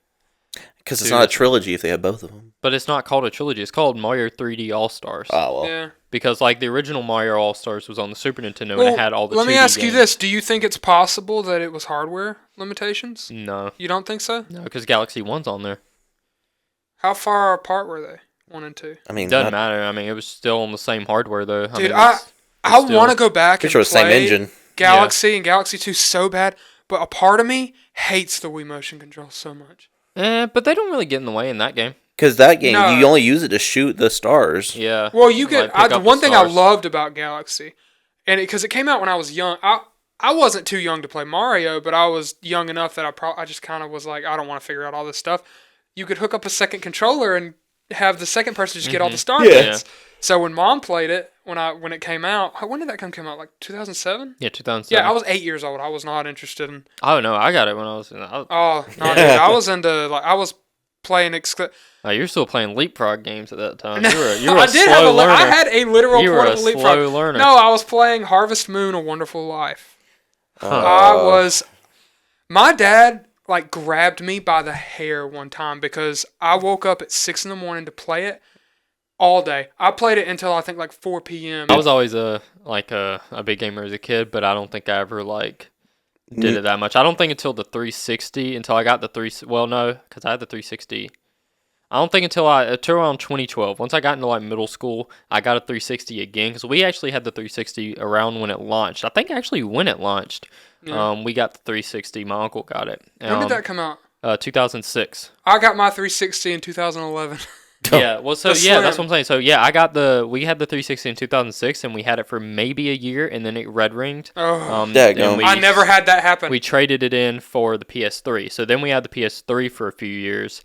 Because it's Dude. not a trilogy if they have both of them. but it's not called a trilogy. It's called Mario 3D All Stars. Oh well. Yeah. Because like the original Mario All Stars was on the Super Nintendo and Well, it had all the. let me 2D ask you games. this: do you think it's possible that it was hardware limitations? No, You don't think so? no, because Galaxy 1's on there. How far apart were they? 1 and 2. I mean, Doesn't not- matter. I mean, it was still on the same hardware though. Dude, mean, I still- want to go back pretty and sure it's the same play engine. Galaxy and Galaxy 2 so bad, but a part of me hates the Wii motion control so much. But they don't really get in the way in that game. Because that game, No. you only use it to shoot the stars. Yeah. Well, you Like, get pick the up the one thing I stars. loved about Galaxy, and because it came out when I was young. I wasn't too young to play Mario, but I was young enough that I just kind of was like, I don't want to figure out all this stuff. You could hook up a second controller and have the second person just get all the star Yeah. bits. So when Mom played it, when it came out, when did that come out? Like 2007? Yeah, 2007. Yeah, I was 8 years old. I was not interested in. Oh no, I got it when I was. Oh no, dude, I was into I was playing. You're still playing leapfrog games at that time. You were I a did slow have learner. I had a literal You were a portable slow leapfrog. learner. No, I was playing Harvest Moon: A Wonderful Life. Oh. I was. My dad like grabbed me by the hair one time because I woke up at 6 in the morning to play it all day. I played it until I think like 4 p.m. I was always a big gamer as a kid, but I don't think I ever like did it that much. I don't think until the 360, until I got the well, no, because I had the 360. I don't think until around 2012. Once I got into like middle school, I got a 360 again because we actually had the 360 around when it launched. I think actually when it launched, Yeah. we got the 360. My uncle got it. When did that come out? 2006. I got my 360 in 2011. Yeah, well, so The yeah, that's Slim. what I'm saying. So yeah, we had the 360 in 2006, and we had it for maybe a year, and then it red ringed. Oh, Daggum. and I never had that happen. We traded it in for the PS3. So then we had the PS3 for a few years.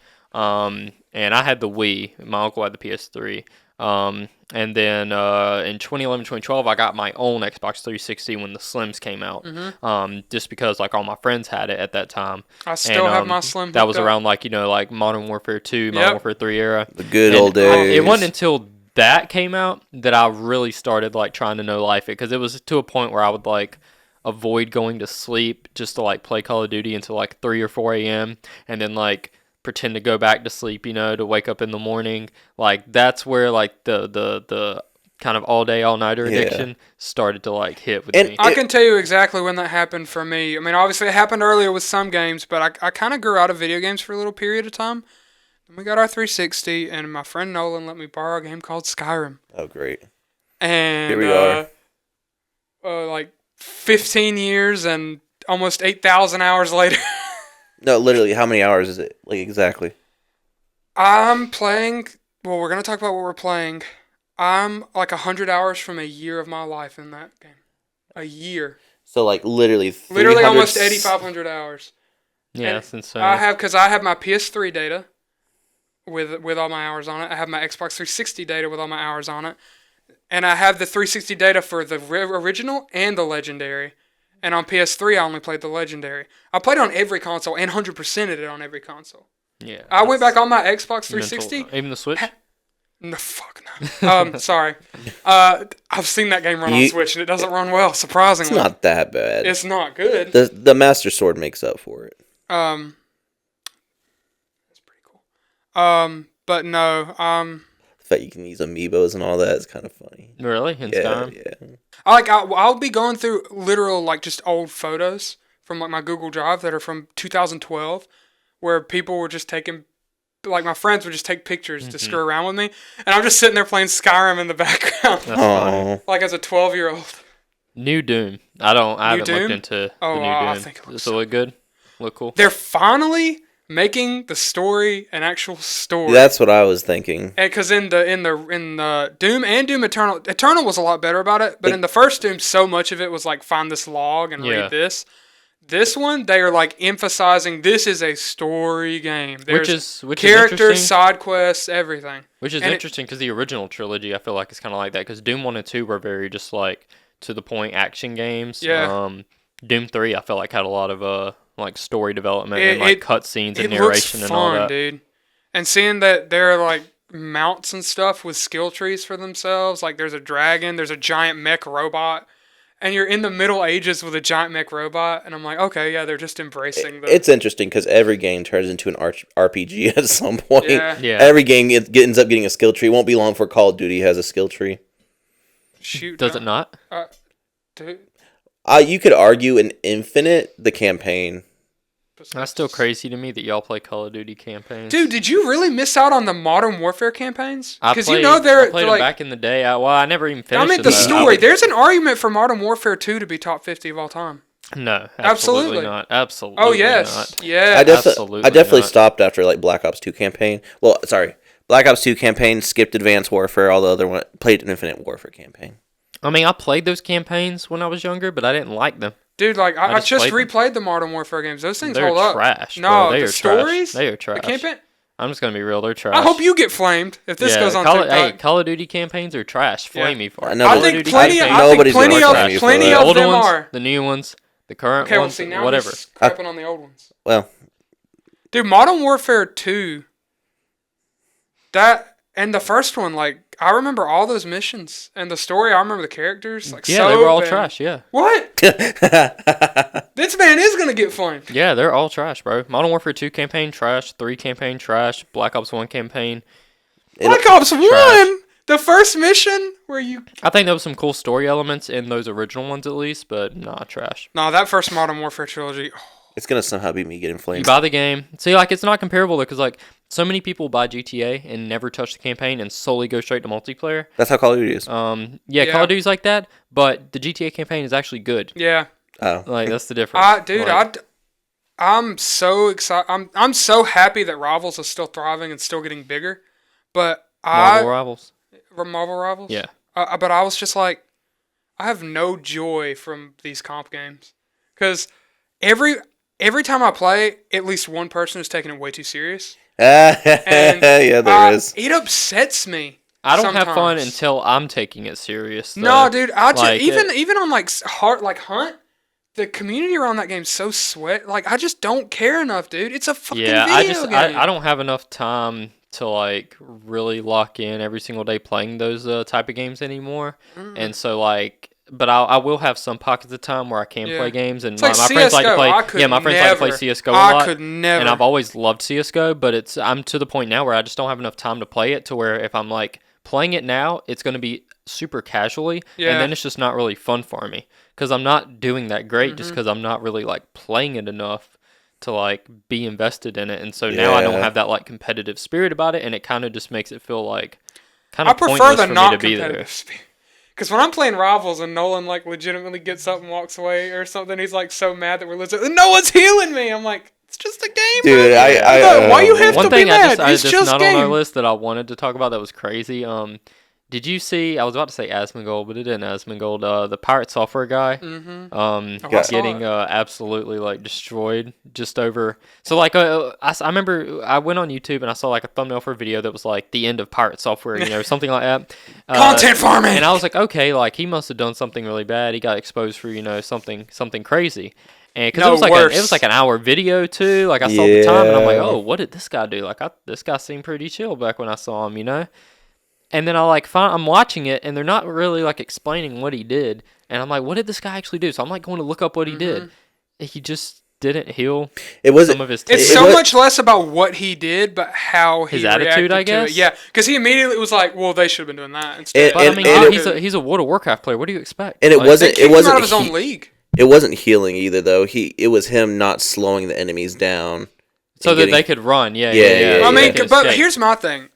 And I had the Wii. My uncle had the PS3. And then in 2011, 2012, I got my own Xbox 360 when the Slims came out. Just because like all my friends had it at that time. I still And, have my Slim. That was hooked up. around like Modern Warfare 2, Modern Yep. Warfare 3 era. The good And, old days. It wasn't until that came out that I really started like trying to know life it because it was to a point where I would like avoid going to sleep just to like play Call of Duty until like 3 or 4 a.m. and then like pretend to go back to sleep, to wake up in the morning. Like that's where like the kind of all day all nighter Yeah. addiction started to like hit with And me. I can tell you exactly when that happened for me. I mean, obviously it happened earlier with some games, but I kind of grew out of video games for a little period of time. Then we got our 360, and my friend Nolan let me borrow a game called Skyrim. Oh, great. And Here we are. like 15 years and almost 8,000 hours later, No, literally, how many hours is it? Like, exactly. I'm playing. Well, we're gonna talk about what we're playing. I'm like 100 hours from a year of my life in that game. A year, So, like, literally literally 300 almost 8,500 hours. Yeah, and that's insane. I have my PS3 data with all my hours on it. I have my Xbox 360 data with all my hours on it, and I have the 360 data for the original and the legendary. And on PS3, I only played the legendary. I played it on every console and 100%ed it on every console. yeah, I went that's back on my Xbox mental. 360. Even the Switch. No, fuck no. Sorry. I've seen that game run on You- Switch, and it doesn't run well, surprisingly. It's not that bad. It's not good. The Master Sword makes up for it. That's pretty cool. But no, The fact you can use amiibos and all that is kind of funny. Really? In Yeah, Skyrim? yeah. I'll be going through literal like just old photos from like my Google Drive that are from 2012, where people were just taking like my friends would just take pictures to screw around with me, and I'm just sitting there playing Skyrim in the background, That's funny. Oh, like as a 12-year-old. New Doom. I haven't Doom? looked into Oh, the new I Doom. think it Does looks it look good? Look cool? They're finally making the story an actual story. that's what I was thinking. Because in the Doom and Doom Eternal was a lot better about it. But in the first Doom, so much of it was like find this log and Yeah. read this. This one, they are like emphasizing this is a story game. There's Which is characters, interesting. side quests, everything. Which is and it- interesting because the original trilogy, I feel like, is kind of like that. Because Doom 1 and 2 were very just like to the point action games. Yeah. Doom 3, I felt like had a lot of like story development and like cutscenes and It looks narration fun, and all that. dude. And seeing that there are like mounts and stuff with skill trees for themselves. Like there's a dragon, there's a giant mech robot. And you're in the Middle Ages with a giant mech robot, and I'm like, okay, yeah, they're just embracing the. It's interesting because every game turns into an RPG at some point. Yeah. Yeah. Every game ends up getting a skill tree. It won't be long before Call of Duty has a skill tree. Shoot. Does it not? Dude, You could argue in Infinite, the campaign. That's still crazy to me that y'all play Call of Duty campaigns. Dude, did you really miss out on the Modern Warfare campaigns? I Because played, you know I they're played them like. back in the day. I never even finished I mean, them, the though. story. There's an argument for Modern Warfare 2 to be top 50 of all time. No, Absolutely. absolutely not. Absolutely Oh yes, not. yeah. I Absolutely definitely not. stopped after like Black Ops 2 campaign. Well, sorry, Black Ops 2 campaign, skipped Advanced Warfare. All the other one played an Infinite Warfare campaign. I mean, I played those campaigns when I was younger, but I didn't like them. Dude, like I just just played them. replayed the Modern Warfare games. Those things They're hold up. trash. No, bro. They the are stories. Trash. They are trash. The campaign. I'm just gonna be real. They're trash. I hope you get flamed if this Yeah, goes on Call, TikTok. hey, Call of Duty campaigns are trash. Yeah. Flame me for I it. know, I but- think Duty plenty. campaigns- I think Nobody's gonna plenty flame of you for plenty that. the of older them ones, are. the new ones, the current Okay, well, ones, see now whatever. we're just crapping on the old ones. Well, Dude, Modern Warfare 2. That and the first one, like I remember all those missions and the story. I remember the characters. Like Yeah, they were all Soap and- trash. Yeah, What? This man is gonna get flamed. yeah, they're all trash, bro. Modern Warfare 2 campaign trash. 3 campaign trash. Black Ops 1 campaign. Black Ops 1. The first mission where you. I think there was some cool story elements in those original ones at least, but nah, trash. No, that first Modern Warfare trilogy. it's gonna somehow be me getting You flamed. buy the game. See, like, it's not comparable, though, because, like, so many people buy GTA and never touch the campaign and solely go straight to multiplayer. That's how Call of Duty is. Yeah, Call Yeah. of Duty's like that, but the GTA campaign is actually good. Yeah. Oh, Like, that's the difference. Dude, Like, I'm so excited. I'm so happy that Rivals is still thriving and still getting bigger. But Marvel Rivals. Marvel Rivals. Yeah. But I was just like, I have no joy from these comp games, because every time I play, at least one person is taking it way too serious. And yeah, there is. It upsets me. I don't have fun sometimes. until I'm taking it serious. Though. No, dude. Like, Even on like hard like Hunt, the community around that game's so sweat. Like I just don't care enough, dude. It's a fucking video game. I don't have enough time to like really lock in every single day playing those type of games anymore. And so like, but I will have some pockets of time where I can Yeah. play games, and It's my like friends like to CS:GO. play. I could Yeah, my friends like to play never- CS:GO a I lot. could never. And I've always loved CS:GO, but I'm to the point now where I just don't have enough time to play it to where if I'm like playing it now, it's going to be super casually, Yeah. and then it's just not really fun for me because I'm not doing that great just Mm-hmm. because I'm not really like playing it enough to like be invested in it, and so now I don't Yeah. have that like competitive spirit about it, and it kind of just makes it feel like kind I of prefer pointless the for me not to be there. competitive spirit. Because when I'm playing Rivals and Nolan like legitimately gets up and walks away or something, he's like so mad that we're losing. No one's healing me. I'm like, it's just a game, Dude, bro. Why you have One to be thing mad? I It's just just not on our game. list that I wanted to talk about that was crazy. Did you see? I was about to say Asmongold, but it isn't Asmongold. The Pirate Software guy. Mm-hmm. Oh, I saw getting it. absolutely like destroyed just over. So like I remember I went on YouTube and I saw like a thumbnail for a video that was like the end of Pirate Software, something like that. Content farming. And I was like, okay, like he must have done something really bad. He got exposed for something crazy. And because No, it worse. was like an hour video too. Like I saw the time and I'm like, Yeah. oh, what did this guy do? Like this guy seemed pretty chill back when I saw him, And then I'm watching it and they're not really like explaining what he did. And I'm like, what did this guy actually do? So I'm like going to look up what he did. He just didn't heal It was some of his It's teeth. so was- much less about what he did, but how he His attitude, reacted I to it. guess? Yeah, because he immediately was like, "Well, they should have been doing that instead." But I and- mean, and he's a World of Warcraft player. What do you expect? And it Like, They wasn't. kicked It him wasn't. out of his own he- league. It wasn't healing either, though. It was him not slowing the enemies down. So and that getting- they could run. Yeah. Yeah, I mean, They could but escape. here's my thing.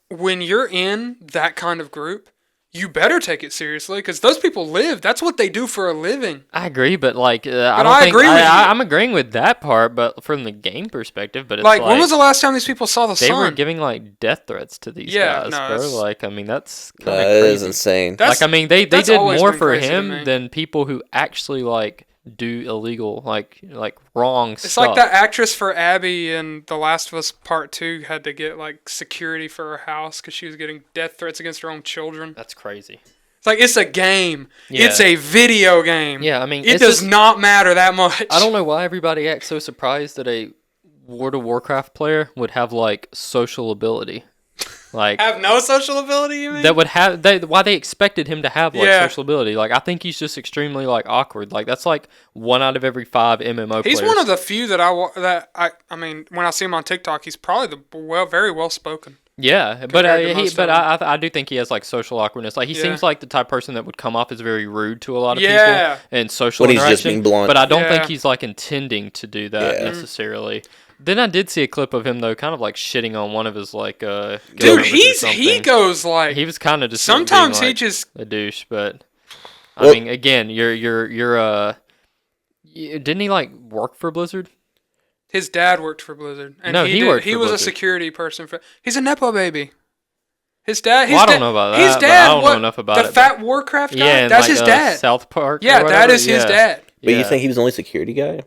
When you're in that kind of group, you better take it seriously because those people live. That's what they do for a living. I agree, but like I But don't I think agree with you. I'm agreeing with that part, but from the game perspective, but it's Like, when was the last time these people saw the they sun? were giving like death threats to these Yeah, guys, no, bro. it's- Like, I mean, that's kind That of is crazy. insane. That's- Like, I mean, they that's did always more been for crazy to me. him than people who actually like do illegal, like wrong It's stuff. like that actress for Abby in The Last of Us Part 2 had to get like security for her house because she was getting death threats against her own children. That's crazy. It's like, it's a game. Yeah. It's a video game. Yeah, I mean, It it's does just- not matter that much. I don't know why everybody acts so surprised that a World of Warcraft player would have like social ability, like have no social ability, you mean? that would have why they expected him to have like Yeah. social ability. Like, I think he's just extremely like awkward. Like, that's like 1 out of every 5 MMO He's players. one of the few that I mean, when I see him on TikTok, he's probably very well spoken. Yeah, but compared to most of I do think he has like social awkwardness. Like, he Yeah. seems like the type of person that would come off as very rude to a lot of Yeah. people and social When he's interaction. just being blunt. But I don't Yeah. think he's like intending to do that Yeah. necessarily. Then I did see a clip of him though, kind of like shitting on one of his like Dude, governors or he something. goes like He was kind of just sometimes being, he like, just a douche, but I Well- mean, again, didn't he like work for Blizzard? his dad worked for Blizzard. And No, he worked he for was a Blizzard. security person for. He's a nepo baby. His dad. His Well, I don't dad- know about His that, but dad. I don't know enough about the it, but- fat Warcraft guy. Yeah, and that's like, his dad. South Park. or Yeah, that whatever, is his yeah. dad. But Yeah. you think he was the only security guy?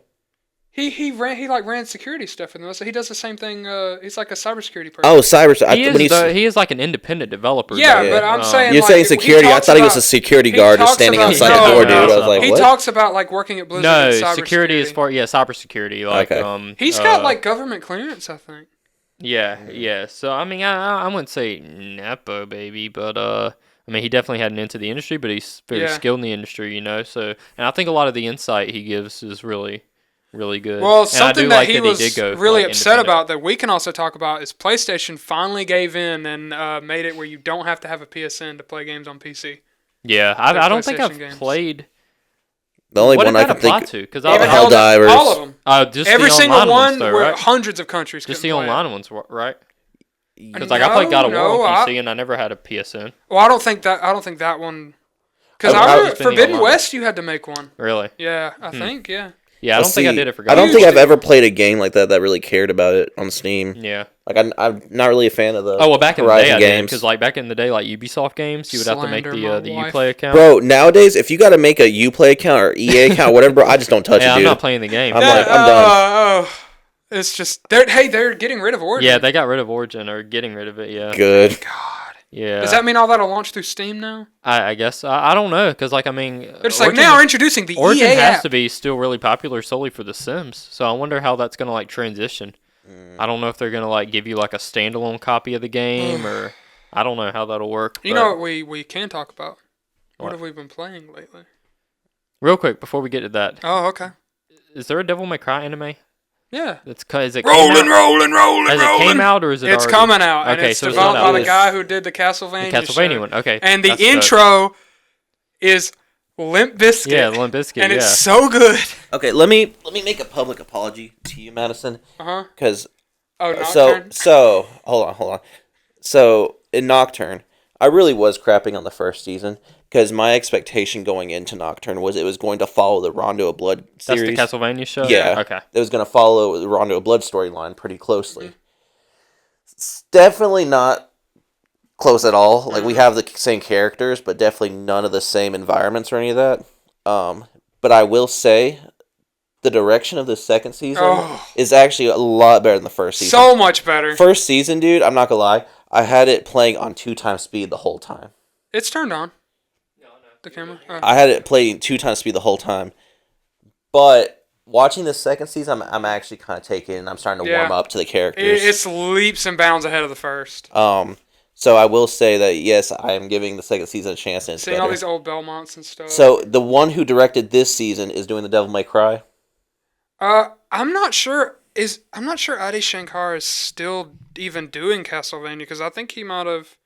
He ran security stuff for them. So he does the same thing. He's like a cybersecurity person. Oh, cyber. He is like an independent developer. Yeah, though. but I'm saying You're like, saying he security. I talks thought he was about- a security he guard just talks standing about- outside No, the door, no, dude. I was no. like, he what? talks about like working at Blizzard. No, and security is cybersecurity. for cybersecurity. Like, Okay. He's got like government clearance, I think. yeah. So I mean, I wouldn't say nepo baby, but I mean, he definitely had an into the industry, but he's very Yeah. skilled in the industry, you know. So, and I think a lot of the insight he gives is really, really good. Well, And I something do that like he he was did go for, really like, upset independent. about that we can also talk about is PlayStation finally gave in and made it where you don't have to have a PSN to play games on PC. Yeah, Their I don't think I've PlayStation games. played. The only What one did I that can apply think. to? Because Even Helldivers. all of them. just Every the single online one ones, though, where right? hundreds of countries Just couldn't the play it. online ones, right? Because No, like I played God of War no, on PC and I never had a PSN. Well, I don't think that one. Because I- I I remember just been the Forbidden online. West, you had to make one. Really? Yeah, I think. Yeah. Yeah, I Let's don't think I see. did it for I God don't of think War. I've ever played a game like that really cared about it on Steam. Yeah. Like I'm not really a fan of the Oh well, back in the day, Horizon I did games. because like back in the day, like Ubisoft games, you would have to make Slander the my wife. UPlay account. Bro, nowadays if you got to make a UPlay account or EA account, whatever, bro, I just don't touch Yeah, it, I'm dude. not playing the game. I'm like, I'm done. It's just they're getting rid of Origin. Yeah, they got rid of Origin or getting rid of it. Yeah. Good. God. Yeah. Does that mean all that'll launch through Steam now? I guess I don't know because like I mean, They're just like now we're introducing the Origin EA has app. to be still really popular solely for The Sims. So I wonder how that's gonna like transition. I don't know if they're gonna like give you like a standalone copy of the game or I don't know how that'll work. You but- know what we can talk about? What What? have we been playing lately? Real quick before we get to that, Oh, okay. is there a Devil May Cry anime? Yeah. Is it Rolling. Has it came out or is it It's already? coming out, and Okay, it's so it's developed not by out. the Yes. guy who did the Castlevania. The Castlevania show. one. Okay. And the that's dope. intro is Limp Bizkit. Yeah, Limp Bizkit. and yeah. it's so good. Okay, let me make a public apology to you, Madison, Uh huh. because Oh, Nocturne. so hold on. So in Nocturne, I really was crapping on the first season because my expectation going into Nocturne was it was going to follow the Rondo of Blood That's series. the Castlevania show. Yeah. Okay. It was going to follow the Rondo of Blood storyline pretty closely. It's definitely not close at all. Like we have the same characters, but definitely none of the same environments or any of that. But I will say, the direction of the second season Oh. is actually a lot better than the first season. So much better. First season, dude, I'm not gonna lie, I had it playing on 2x speed the whole time. It's turned on. The camera. Oh. I had it playing 2x speed the whole time. But watching the second season, I'm actually kind of taking, and I'm starting to Yeah. warm up to the characters. It's leaps and bounds ahead of the first. So I will say that yes, I am giving the second season a chance, and it's Seeing better. all these old Belmonts and stuff. So the one who directed this season is doing the Devil May Cry. I'm not sure. I'm not sure Adi Shankar is still even doing Castlevania because I think he might have.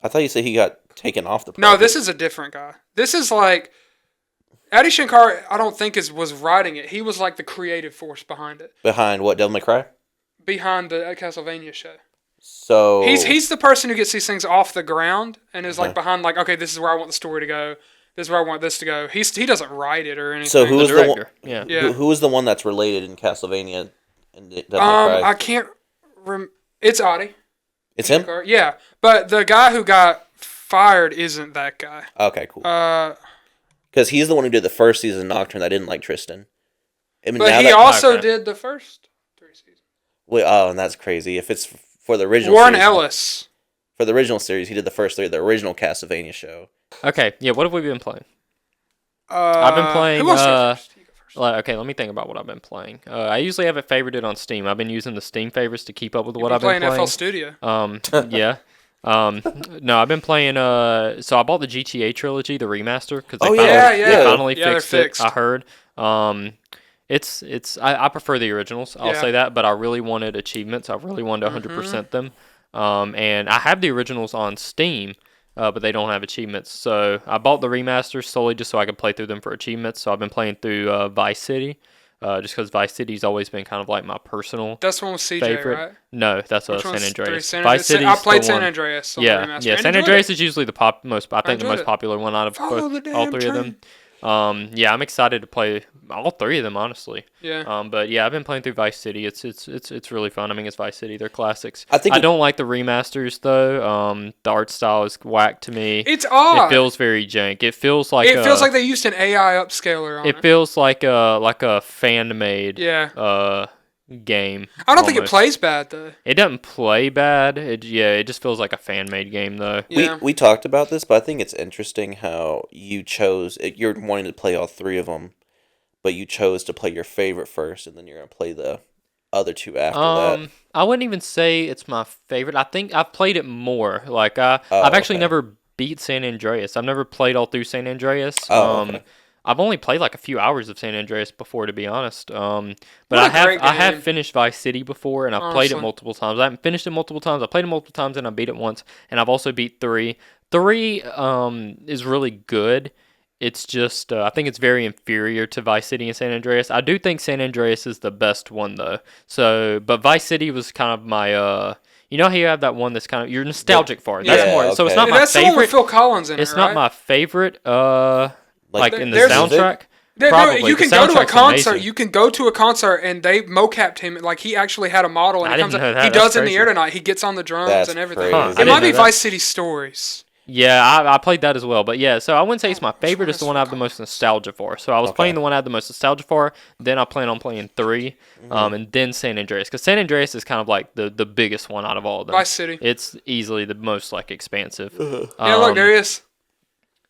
I thought you said he got taken off the project. No, this is a different guy. This is like Adi Shankar, I don't think was writing it. He was like the creative force behind it, Behind what, Devil May Cry? behind the Castlevania show. So He's the person who gets these things off the ground and is like Okay. behind, like, okay, this is where I want the story to go. This is where I want this to go. He doesn't write it or anything. So who The is the one? director. Yeah. Yeah. Who is the one that's related in Castlevania and Devil May Cry? I can't. It's Adi. It's him. Yeah, but the guy who got fired isn't that guy. Okay, cool. Uh, Because he's the one who did the first season of Nocturne. I didn't like Tristan. I mean, but now he that- also Okay. did the first 3 seasons. Wait, oh, and that's crazy. If it's for the original Warren series, Ellis. for the original series, he did the first 3 of the original Castlevania show. Okay. Yeah. What have we been playing? I've been playing. Who wants to go first? You go first. Okay, let me think about what I've been playing. I usually have it favorited on Steam. I've been using the Steam favorites to keep up with what I've been playing playing. FL Studio. Yeah. No, I've been playing. So I bought the GTA trilogy, the remaster, because they Oh, finally, yeah, they yeah. finally Yeah, they're fixed it. fixed. I heard. I prefer the originals. I'll Yeah. say that, but I really wanted achievements. I really wanted to 100% them. And I have the originals on Steam. But they don't have achievements. So I bought the remasters solely just so I could play through them for achievements. So I've been playing through Vice City, just because Vice City's always been kind of like my personal That's the one with CJ, favorite. right? No, that's Which San one's Andreas. San Vice City's I played the San one. Andreas. On the Yeah, remaster yeah. and San enjoyed Andreas it. is usually the most. I think the enjoyed most it. popular one out of Follow the all damn 3 of them. Yeah, I'm excited to play all 3 of them, honestly. Yeah. But yeah, I've been playing through Vice City. It's really fun. I mean, it's Vice City. They're classics. I think I it- don't like the remasters though. The art style is whack to me. It's odd. It feels very jank. It feels like It feels like they used an AI upscaler on it. it feels like a fan made Yeah. game. I don't think it almost. plays bad though. It doesn't play bad. It just feels like a fan made game though. Yeah. We talked about this, but I think it's interesting how you chose. You're wanting to play all 3 of them, but you chose to play your favorite first, and then you're gonna play the other 2 after that. I wouldn't even say it's my favorite. I think I've played it more. Like I've actually okay. never beat San Andreas. I've never played all through San Andreas. Oh, okay. I've only played like a few hours of San Andreas before, to be honest. But What I a have great I have game. finished Vice City before, and I've played it Honestly. multiple times. I haven't finished it multiple times. I played it multiple times, and I beat it once. And I've also beat 3. 3 is really good. It's just I think it's very inferior to Vice City and San Andreas. I do think San Andreas is the best one though. So, but Vice City was kind of my you know how you have that one that's kind of you're nostalgic for it. That's Yeah, more. So it's okay. not And my that's the one with favorite. Phil Collins in It's it, not right? my favorite. Like in the there's- soundtrack. You The can go to a soundtrack's concert. amazing. You can go to a concert and they mocapped him like he actually had a model and I he comes didn't know out. that. He That's does in the crazy. air tonight. He gets on the drums That's and everything. crazy. Huh, I It didn't might be know that. Vice City Stories. Yeah, I played that as well. But yeah, so I wouldn't say it's my favorite. It's the one one I is have the most nostalgia for. So I was playing the one I had the most nostalgia for. Then I plan on playing 3, and then San Andreas. Because San Andreas is kind of like the biggest one out of all of them. Vice City. It's easily the most like expansive. Yeah, look, there he is.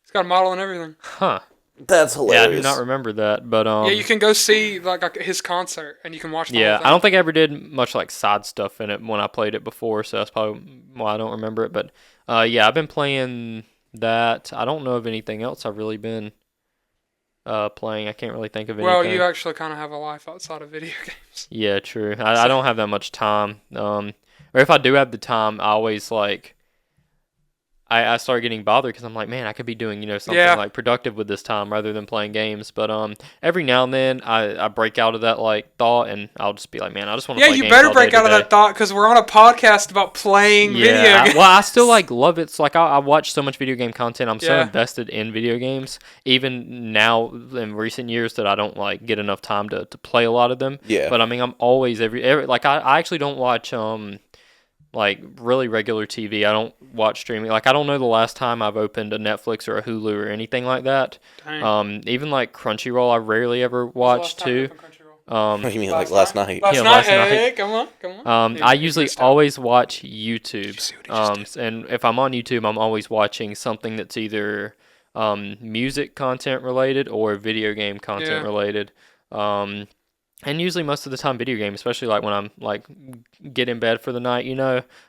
He's got a model and everything. Huh. That's Yeah, I hilarious. do not remember that. But Yeah, you can go see like his concert and you can watch the yeah, whole thing. I don't think I ever did much like side stuff in it when I played it before, so that's probably why I don't remember it. But yeah, I've been playing that. I don't know of anything else I've really been playing. I can't really think of anything. Well, you actually kind of have a life outside of video games. Yeah, true. I don't have that much time. Or if I do have the time, I always like. I start getting bothered because I'm like, man, I could be doing something Yeah. like productive with this time rather than playing games. But every now and then I break out of that like thought and I'll just be like, man, I just want to Yeah, play you games better all break day out of today. that thought because we're on a podcast about playing video Yeah, games. well, I still like love it. It's like I watch so much video game content. I'm so Yeah. invested in video games, even now in recent years that I don't like get enough time to play a lot of them. Yeah. But I mean, I'm always every like I actually don't watch like really regular TV. I don't watch streaming. Like I don't know the last time I've opened a Netflix or a Hulu or anything like that. Dang. Even like Crunchyroll, I rarely ever watch too. What do you mean, like last night? Last Yeah, night, last night. hey, come on. I usually missed out. always watch YouTube. see what he just And if I'm on YouTube, I'm always watching something that's either music content related or video game content Yeah. related. And usually most of the time video game, especially like when I'm like get in bed for the night,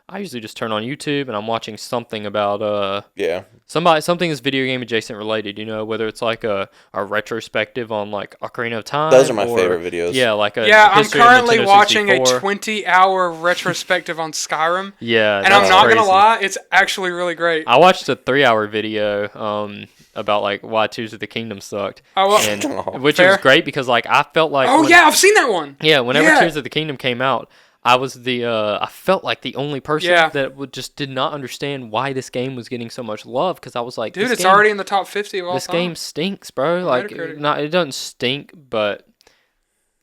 I usually just turn on YouTube and I'm watching something about Yeah. something that's video game adjacent related, whether it's like a retrospective on like Ocarina of Time. Those are my or- favorite videos. Yeah, like a Yeah, I'm history of currently Nintendo watching a 64. 20-hour retrospective on Skyrim. Yeah, And I'm that's not going to crazy. lie, it's actually really great. I watched a 3-hour video about like why Tears of the Kingdom sucked, Oh, well, and which fair. was great because like I felt like Oh yeah, I've seen that one. yeah, whenever Yeah. Tears of the Kingdom came out, I was I felt like the only person Yeah. that just did not understand why this game was getting so much love because I was like, Dude, this it's game, already in the top 50 of all this time. game stinks, bro. Like, Metacritic. not it doesn't stink, but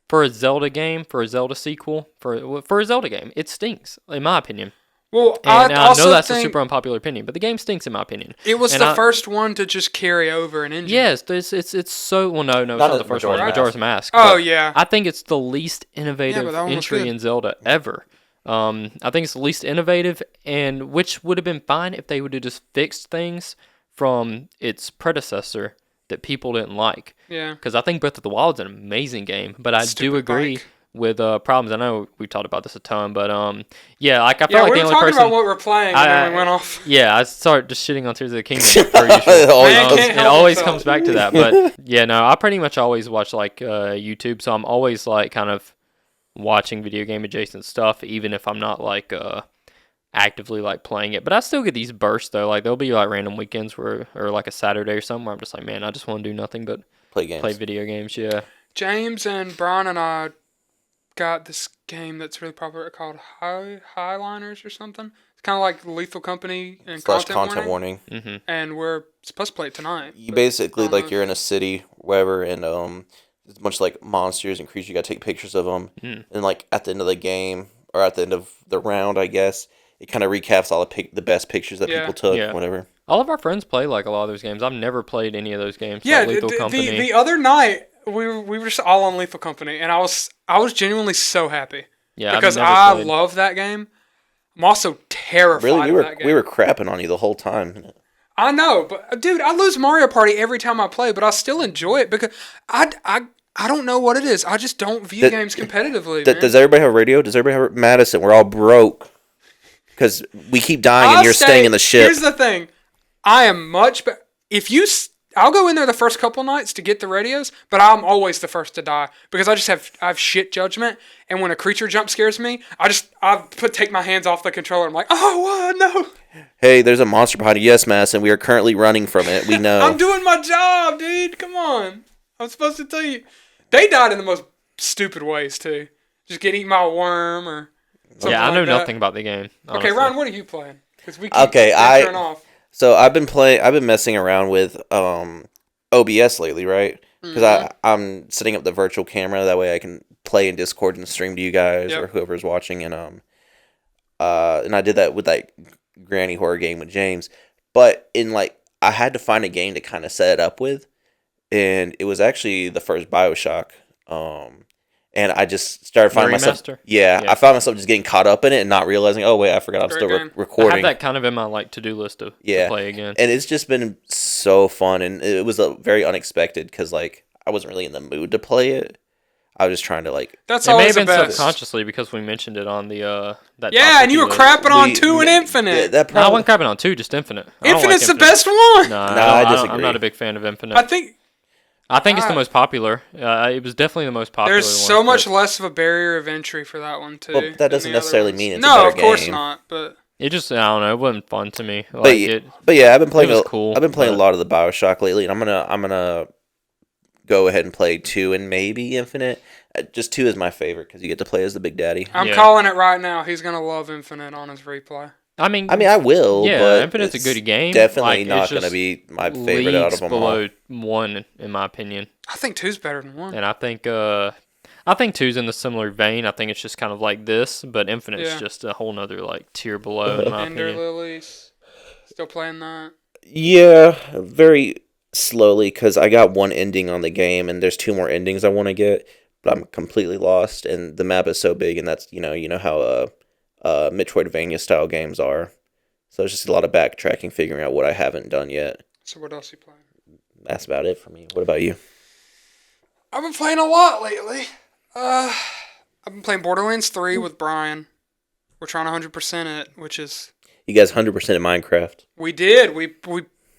for a Zelda game, for a Zelda sequel, for a Zelda game, it stinks in my opinion. Well, And I I also know that's a think super unpopular opinion, but the game stinks in my opinion. it was and the I- first one to just carry over an engine. Yes, it's so well. No, it's Not not a the first Majora's one. Mask. Majora's Mask. Oh but yeah. I think it's the least innovative but that one was entry good. in Zelda ever. I think it's the least innovative, and which would have been fine if they would have just fixed things from its predecessor that people didn't like. Yeah. Because I think Breath of the Wild is an amazing game, but I do Stupid agree bike. with problems. I know we've talked about this a ton, but yeah, like I felt Yeah, like we the were only talking person. about what we're playing, and then we went off. Yeah, I started just shitting on Tears of the Kingdom per usual. It always Man comes- can't It help always himself. comes back to that. But yeah, no, I pretty much always watch like YouTube, so I'm always like kind of watching video game adjacent stuff, even if I'm not like actively like playing it. But I still get these bursts though. Like there'll be like random weekends or like a Saturday or something where I'm just like, man, I just want to do nothing but play games. play video games. Yeah. James and Brian and I got this game that's really popular called Highliners or something. It's kind of like Lethal Company and Slash content, content warning. warning. Mm-hmm. And we're supposed to play it tonight. You but basically I don't know like you're in a city, wherever, and there's a bunch of like monsters and creatures. You gotta take pictures of them, Mm. and like at the end of the game or at the end of the round, I guess it kind of recaps all the best pictures that Yeah. people took, Yeah. whatever. All of our friends play like a lot of those games. I've never played any of those games. Yeah, like Lethal the Company. the other night we were just all on Lethal Company, and I was genuinely so happy yeah, because I've never I played. love that game. I'm also terrified Really, of that game. we were crapping on you the whole time. I know, but dude, I lose Mario Party every time I play, but I still enjoy it because I don't know what it is. I just don't view That- games competitively. man. Does everybody have a radio? Does everybody have Madison? We're all broke because we keep dying and I'll you're say- staying in the ship. Here's the thing, I am much better. If you, I'll go in there the first couple nights to get the radios, but I'm always the first to die because I have shit judgment, and when a creature jump scares me, take my hands off the controller. I'm like, oh no, Hey, there's a monster behind you. Yes, Madison. We are currently running from it. We know. I'm doing my job, dude. Come on, I'm supposed to tell you. They died in the most stupid ways too. Just get eaten by a worm or something Yeah, I know like that. nothing about the game. Okay, honestly. Ron, what are you playing? Because we keep Okay, venturing off. So I've been messing around with OBS lately, right? Because I'm setting up the virtual camera that way I can play in Discord and stream to you guys Yep. or whoever's watching, and I did that with that granny horror game with James, but I had to find a game to kind of set it up with, and it was actually the first BioShock, and I just started finding myself, remaster? yeah, Yeah. I found myself just getting caught up in it and not realizing, oh wait, I forgot I'm Great still game. I recording. have that kind of in my like to-do list to Yeah. play again. And it's just been so fun, and it was a very unexpected because like I wasn't really in the mood to play it. I was just trying to like That's It may always have the been best. subconsciously because we mentioned it on the that. Yeah, topic and you were list. crapping on we- 2 and yeah, Infinite. That No, I probably, wasn't crapping on 2, just Infinite. I don't like Infinite's the Infinite. best one. No, I I'm disagree. not a big fan of Infinite. I think I think it's the Ah. most popular. It was definitely the most popular. there's so one, much but less of a barrier of entry for that one too. Well, that than doesn't the other necessarily ones. mean it's a no, better of course game. not. But It just I don't know. It wasn't fun to me. Like but, it. but yeah, I've been playing. was cool, I've been playing but- a lot of the BioShock lately, and I'm gonna go ahead and play 2 and maybe Infinite. Just 2 is my favorite because you get to play as the Big Daddy. I'm Yeah. calling it right now. He's gonna love Infinite on his replay. I mean, I will. yeah, but Infinite's a it's good game. Definitely Like, not it's gonna just be my favorite out leagues of them all. below 1 in my opinion. I think 2's better than 1. And I think 2's in the similar vein. I think it's just kind of like this, but Infinite's Yeah. just a whole nother like tier below in my Ender opinion. Lilies. Still playing that. Yeah, very slowly because I got one ending on the game, and there's 2 more endings I want to get, but I'm completely lost, and the map is so big, and that's you know how Metroidvania style games are. So it's just a lot of backtracking, figuring out what I haven't done yet. So what else you playing? That's about it for me. What about you? I've been playing a lot lately. I've been playing Borderlands 3 with Brian. We're trying to 100% it, which is You guys 100% in Minecraft. we did. We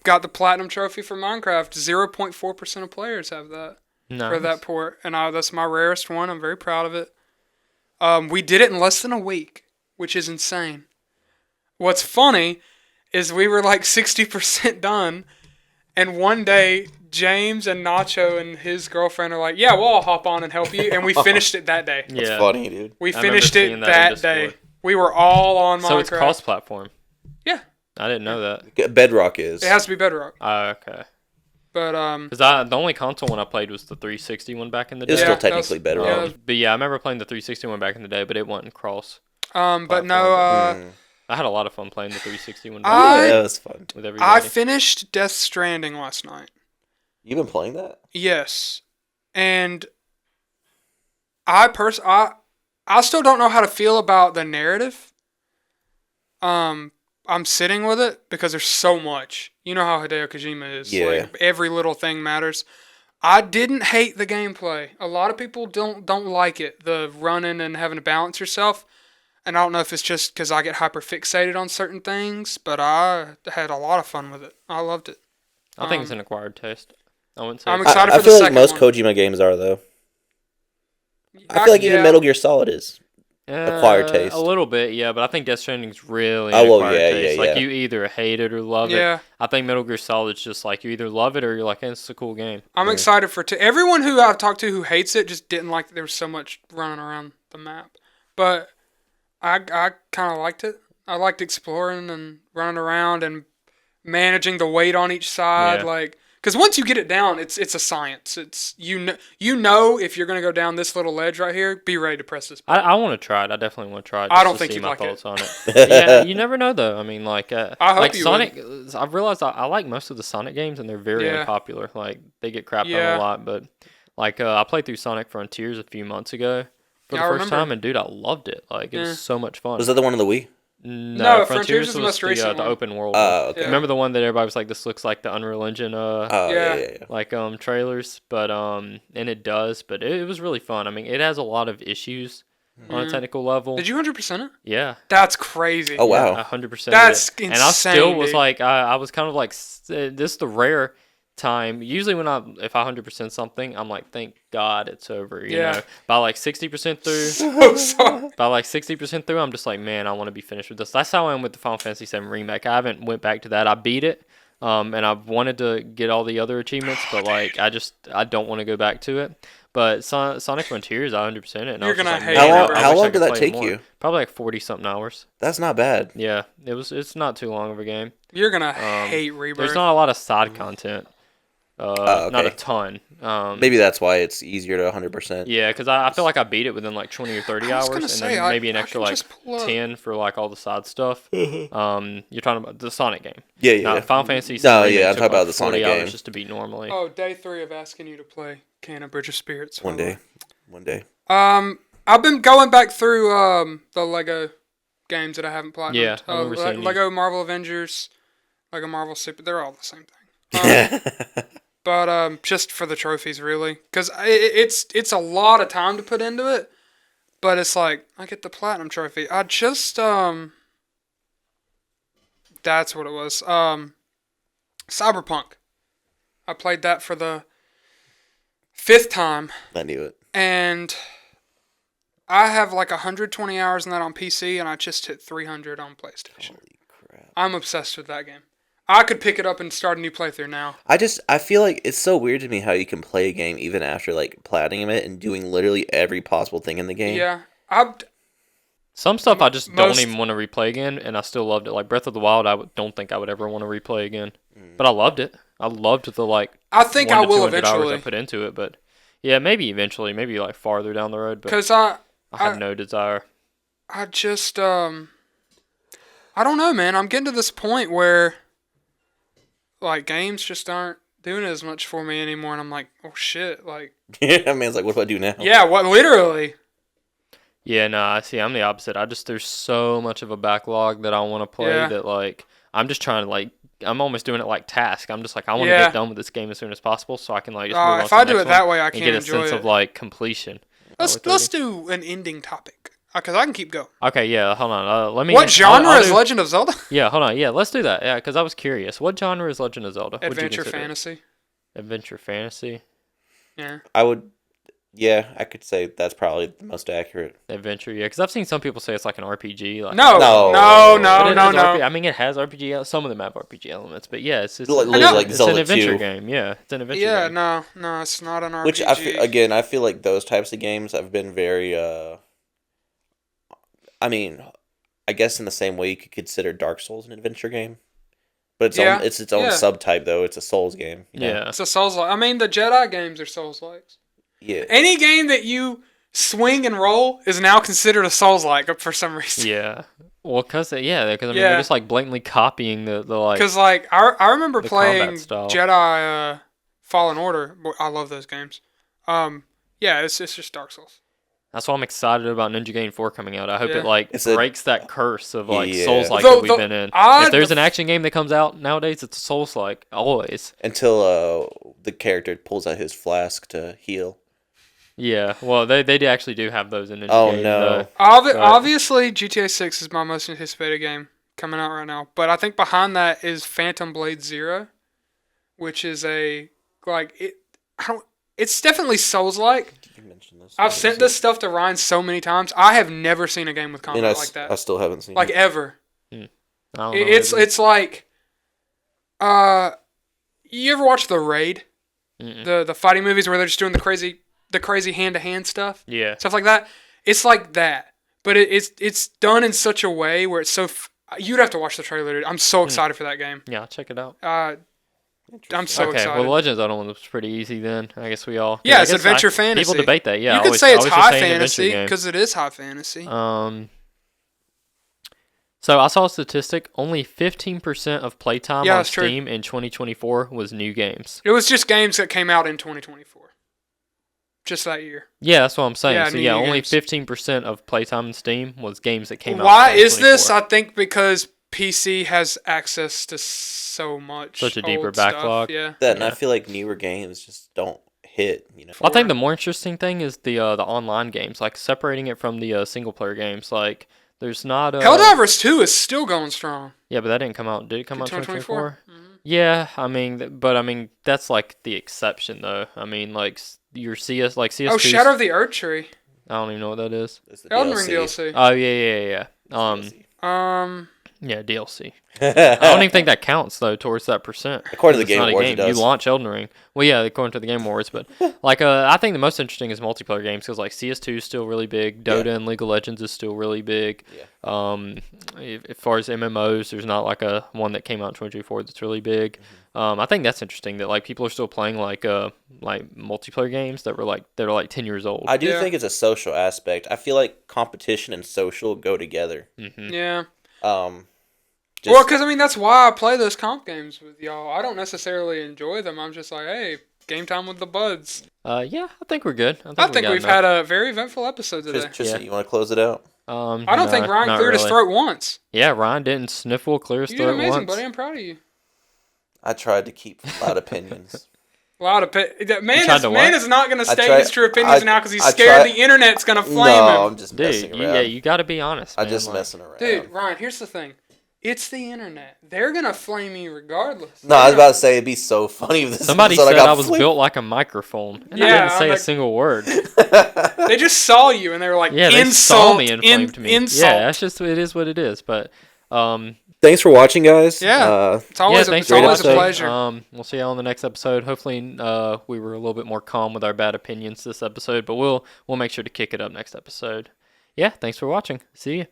got the platinum trophy for Minecraft. 0.4% of players have that No. for that port, and that's my rarest one. I'm very proud of it. We did it in less than a week, which is insane. What's funny is we were like 60% done, And one day, James and Nacho and his girlfriend are like, "Yeah, we'll all hop on and help you." And we finished it that day. That's Yeah. funny, dude. We I remember finished seeing it that in that day. Discord. We were all on Minecraft. So it's cross-platform. Yeah. I didn't know that. Bedrock is. It has to be Bedrock. Oh, okay. But Because the only console one I played was the 360 one back in the It's day. still that technically was- Bedrock. yeah. But yeah, I remember playing the 360 one back in the day, but it wasn't cross. but no, I had a lot of fun playing the 360 one I- Yeah, that's fun. with I everybody. finished Death Stranding last night. You've been playing that? Yes, and I still don't know how to feel about the narrative. I'm sitting with it because there's so much. You know how Hideo Kojima is. Yeah. Like, every little thing matters. I didn't hate the gameplay. A lot of people don't like it. The running and having to balance yourself. And I don't know if it's just because I get hyper fixated on certain things, but I had a lot of fun with it. I loved it. I think it's an acquired taste. I wouldn't say. I'm it's- excited I for the feel like second most one. Kojima games are, though. I feel like even yeah. Metal Gear Solid is. Acquired taste. A little bit, yeah, but I think Death Stranding's really Oh, an well, acquired yeah, taste. yeah, Like yeah. you either hate it or love Yeah. it. I think Metal Gear Solid's just like you either love it or you're like, it's a cool game. I'm excited for everyone who I've talked to who hates it just didn't like that there was so much running around the map. But I kind of liked it. I liked exploring and running around and managing the weight on each side. Yeah. Like, because once you get it down, it's a science. It's you know if you're gonna go down this little ledge right here, be ready to press this button. I want to try it. I definitely want to try it. I just don't to think see you'd my like it. thoughts on it. Yeah, you never know though. I mean, like, I hope like you Sonic. I've realized I like most of the Sonic games, and they're very Yeah. unpopular. Like they get crapped Yeah. on a lot, but like I played through Sonic Frontiers a few months ago for Yeah, the I first remember. time, and dude, I loved it. Like it Yeah. was so much fun. Was that the one on the Wii? No, Frontiers is the most recent the one. open world. Oh, one. okay. Yeah. Remember the one that everybody was like, "This looks like the Unreal Engine." Oh, yeah, Yeah. yeah, yeah. Like trailers, but and it does, but it was really fun. I mean, it has a lot of issues on a technical level. Did you 100% it? Yeah. That's crazy. Oh, wow. 100%. That's And I still insane, was dude. like, I was kind of like, this is the rare time. Usually when if I 100% something, I'm like, thank God it's over. You Yeah. know, by like 60% through, So sorry. by like 60% through, I'm just like, man, I want to be finished with this. That's how I am with the Final Fantasy VII remake. I haven't went back to that. I beat it. And I've wanted to get all the other achievements, but like I don't want to go back to it. But Sonic Frontiers, I 100% it. And I You're was just gonna like, hate man, it, I bro. wish How I long could did that play it take more. you? Probably like 40 something hours. That's not bad. Yeah, it's not too long of a game. You're gonna hate Rebirth. There's not a lot of side content. Oh, Not a okay. ton. Maybe that's why it's easier to 100%. Yeah, because I feel like I beat it within like 20 or 30 I was hours, gonna and say, then maybe an I extra can like just pull up- 10 for like all the side stuff. You're talking about the Sonic game. Yeah, yeah. Not yeah. Final Fantasy. No, VII yeah, I'm took, talking about like, the 40 Sonic hours game. just to beat normally. Oh, day 3 of asking you to play Canon Bridge of Spirits. One by the day. One day. way. I've been going back through the Lego games that I haven't played. Yeah, I remember seeing you. Lego Marvel Avengers, Lego Marvel Super. They're all the same thing. But just for the trophies, really, because it's a lot of time to put into it. But it's like I get the platinum trophy. I just that's what it was. Cyberpunk. I played that for the 5th time, I knew it. and I have like 120 hours in that on PC, and I just hit 300 on PlayStation. Holy crap. I'm obsessed with that game. I could pick it up and start a new playthrough now. I feel like it's so weird to me how you can play a game even after like platinum it and doing literally every possible thing in the game. Yeah, Some stuff I just don't Most- even want to replay again, and I still loved it. Like Breath of the Wild, don't think I would ever want to replay again. Mm. But I loved it. I loved the like I think 1 I to will 200 hours I eventually. put into it. But yeah, maybe eventually, maybe like farther down the road. But Because I have no desire. I just I don't know, man. I'm getting to this point where like games just aren't doing as much for me anymore, and I'm like, oh shit, like Yeah, man's like, what do I do now? yeah, what literally? Yeah, no, I see. I'm the opposite. There's so much of a backlog that I want to play Yeah. that like I'm just trying to like I'm almost doing it like task. I'm just like I want to Yeah. get done with this game as soon as possible so I can like just move on If to I the do next it that one way, I and can't get a enjoy sense it. of like completion. Let's Hour 30. do an ending topic because I can keep going. Okay, yeah, hold on. Let me. What genre I'll is do- Legend of Zelda? Yeah, hold on. Yeah, let's do that. Yeah, because I was curious. What genre is Legend of Zelda? What'd you Adventure consider it? fantasy. Adventure fantasy. Yeah. I would Yeah, I could say that's probably the most accurate. Adventure, yeah, because I've seen some people say it's like an RPG. Like, No, No. no, but no, it no, has no. I mean, it has RPG. Some of them have RPG elements, but yeah, it's Like, literally like it's Zelda an adventure 2. game. Yeah, it's an adventure Yeah, game. no, it's not an RPG. Which I feel like those types of games have been very. I mean, I guess in the same way you could consider Dark Souls an adventure game, but Yeah, it's its own yeah. subtype though. It's a Souls game. You know? Yeah, It's a Souls-like. I mean, the Jedi games are Souls-likes. Yeah. Any game that you swing and roll is now considered a Souls-like for some reason. yeah. Well, because I mean, Yeah. they're just like blatantly copying the like. Because like I remember the playing combat style. Jedi Fallen Order. I love those games. Yeah, it's just Dark Souls. That's why I'm excited about Ninja Gaiden 4 coming out. I hope Yeah. it like It's a- breaks that curse of like Yeah. Souls like Though- that we've though been in. I- If there's an action game that comes out nowadays, it's Souls like always. Until the character pulls out his flask to heal. Yeah, well, they actually do have those in Ninja Oh Gaiden. no. Obviously, GTA 6 is my most anticipated game coming out right now. But I think behind that is Phantom Blade Zero, which is a like it. I don't. It's definitely Souls-like. Did you mention this? I've sent this stuff to Ryan so many times. I have never seen a game with And combat like that. I still haven't seen Like it. ever. I don't know, It's maybe. like, you ever watch The Raid? Mm-mm. The fighting movies where they're just doing the crazy hand to hand stuff, Yeah, stuff like that. It's like that, but it's done in such a way where it's so. You'd have to watch the trailer, dude. I'm so excited for that game. yeah, I'll check it out. I'm so Okay, excited. well, Legends of Zelda was pretty easy then. I guess we all. Yeah, I it's guess adventure fantasy. People debate that. Yeah, you I could always- say I it's was just high saying adventure fantasy game. because it is high fantasy. So I saw a statistic: only 15% of playtime Yeah, on that's true. Steam in 2024 was new games. It was just games that came out in 2024, just that year. Yeah, that's what I'm saying. Yeah, So new yeah, games. only 15% of playtime in Steam was games that came out. Why in is this? 2024. I think because PC has access to so much. Such a deeper old stuff, backlog. Yeah. That, and I Yeah. feel like newer games just don't hit. You know. Well, I think the more interesting thing is the online games, like separating it from the single player games. Like, there's not Helldivers 2 is still going strong. Yeah, but that didn't come out. Did it come out in 2024? 2024? Yeah, I mean, but I mean that's like the exception though. I mean, like your CS, like CS2. Oh, Shadow of the Earth Tree. I don't even know what that is. It's the Elden Ring DLC. Oh yeah. Yeah, DLC. I don't even think that counts though towards that percent. According to It's the Game not a Awards, it game. You does. launch Elden Ring. Well, yeah, according to the Game Awards, but like I think the most interesting is multiplayer games because like CS2 is still really big. Dota and League of Legends is still really big. Yeah. As far as MMOs, there's not like a one that came out in 2024 that's really big. I think that's interesting that like people are still playing like multiplayer games that were like 10 years old. I do Yeah. think it's a social aspect. I feel like competition and social go together. Yeah. Just, Well, because I mean that's why I play those comp games with y'all. I don't necessarily enjoy them. I'm just like, hey, game time with the buds. Yeah, I think we're good. I think got we've enough. had a very eventful episode today. Tristan, Yeah. you want to close it out? I don't think Ryan not cleared his really. throat once. Yeah, Ryan didn't sniffle clear his You did throat amazing, once. buddy. I'm proud of you. I tried to keep loud opinions. Loud man tried is to man what? is not gonna I state tried- his true opinions I- now because he's I scared tried- the internet's gonna flame No, him. I'm just Dude, messing you, around. yeah, you got to be honest. I'm Man. just like, messing around. Dude, Ryan, here's the thing. It's the internet. They're gonna flame you regardless. No, I was about to say it'd be so funny if this Somebody episode said got I was flipped. built like a microphone, and Yeah, I didn't I'm say a like- single word. They just saw you and they were like, Yeah, they insult, saw me and flamed me. insult. Yeah, that's just it is what it is. But Thanks for watching, guys. Yeah. It's always, thanks it's for always a watching. pleasure. We'll see you on the next episode. Hopefully, we were a little bit more calm with our bad opinions this episode, but we'll make sure to kick it up next episode. Yeah, thanks for watching. See you.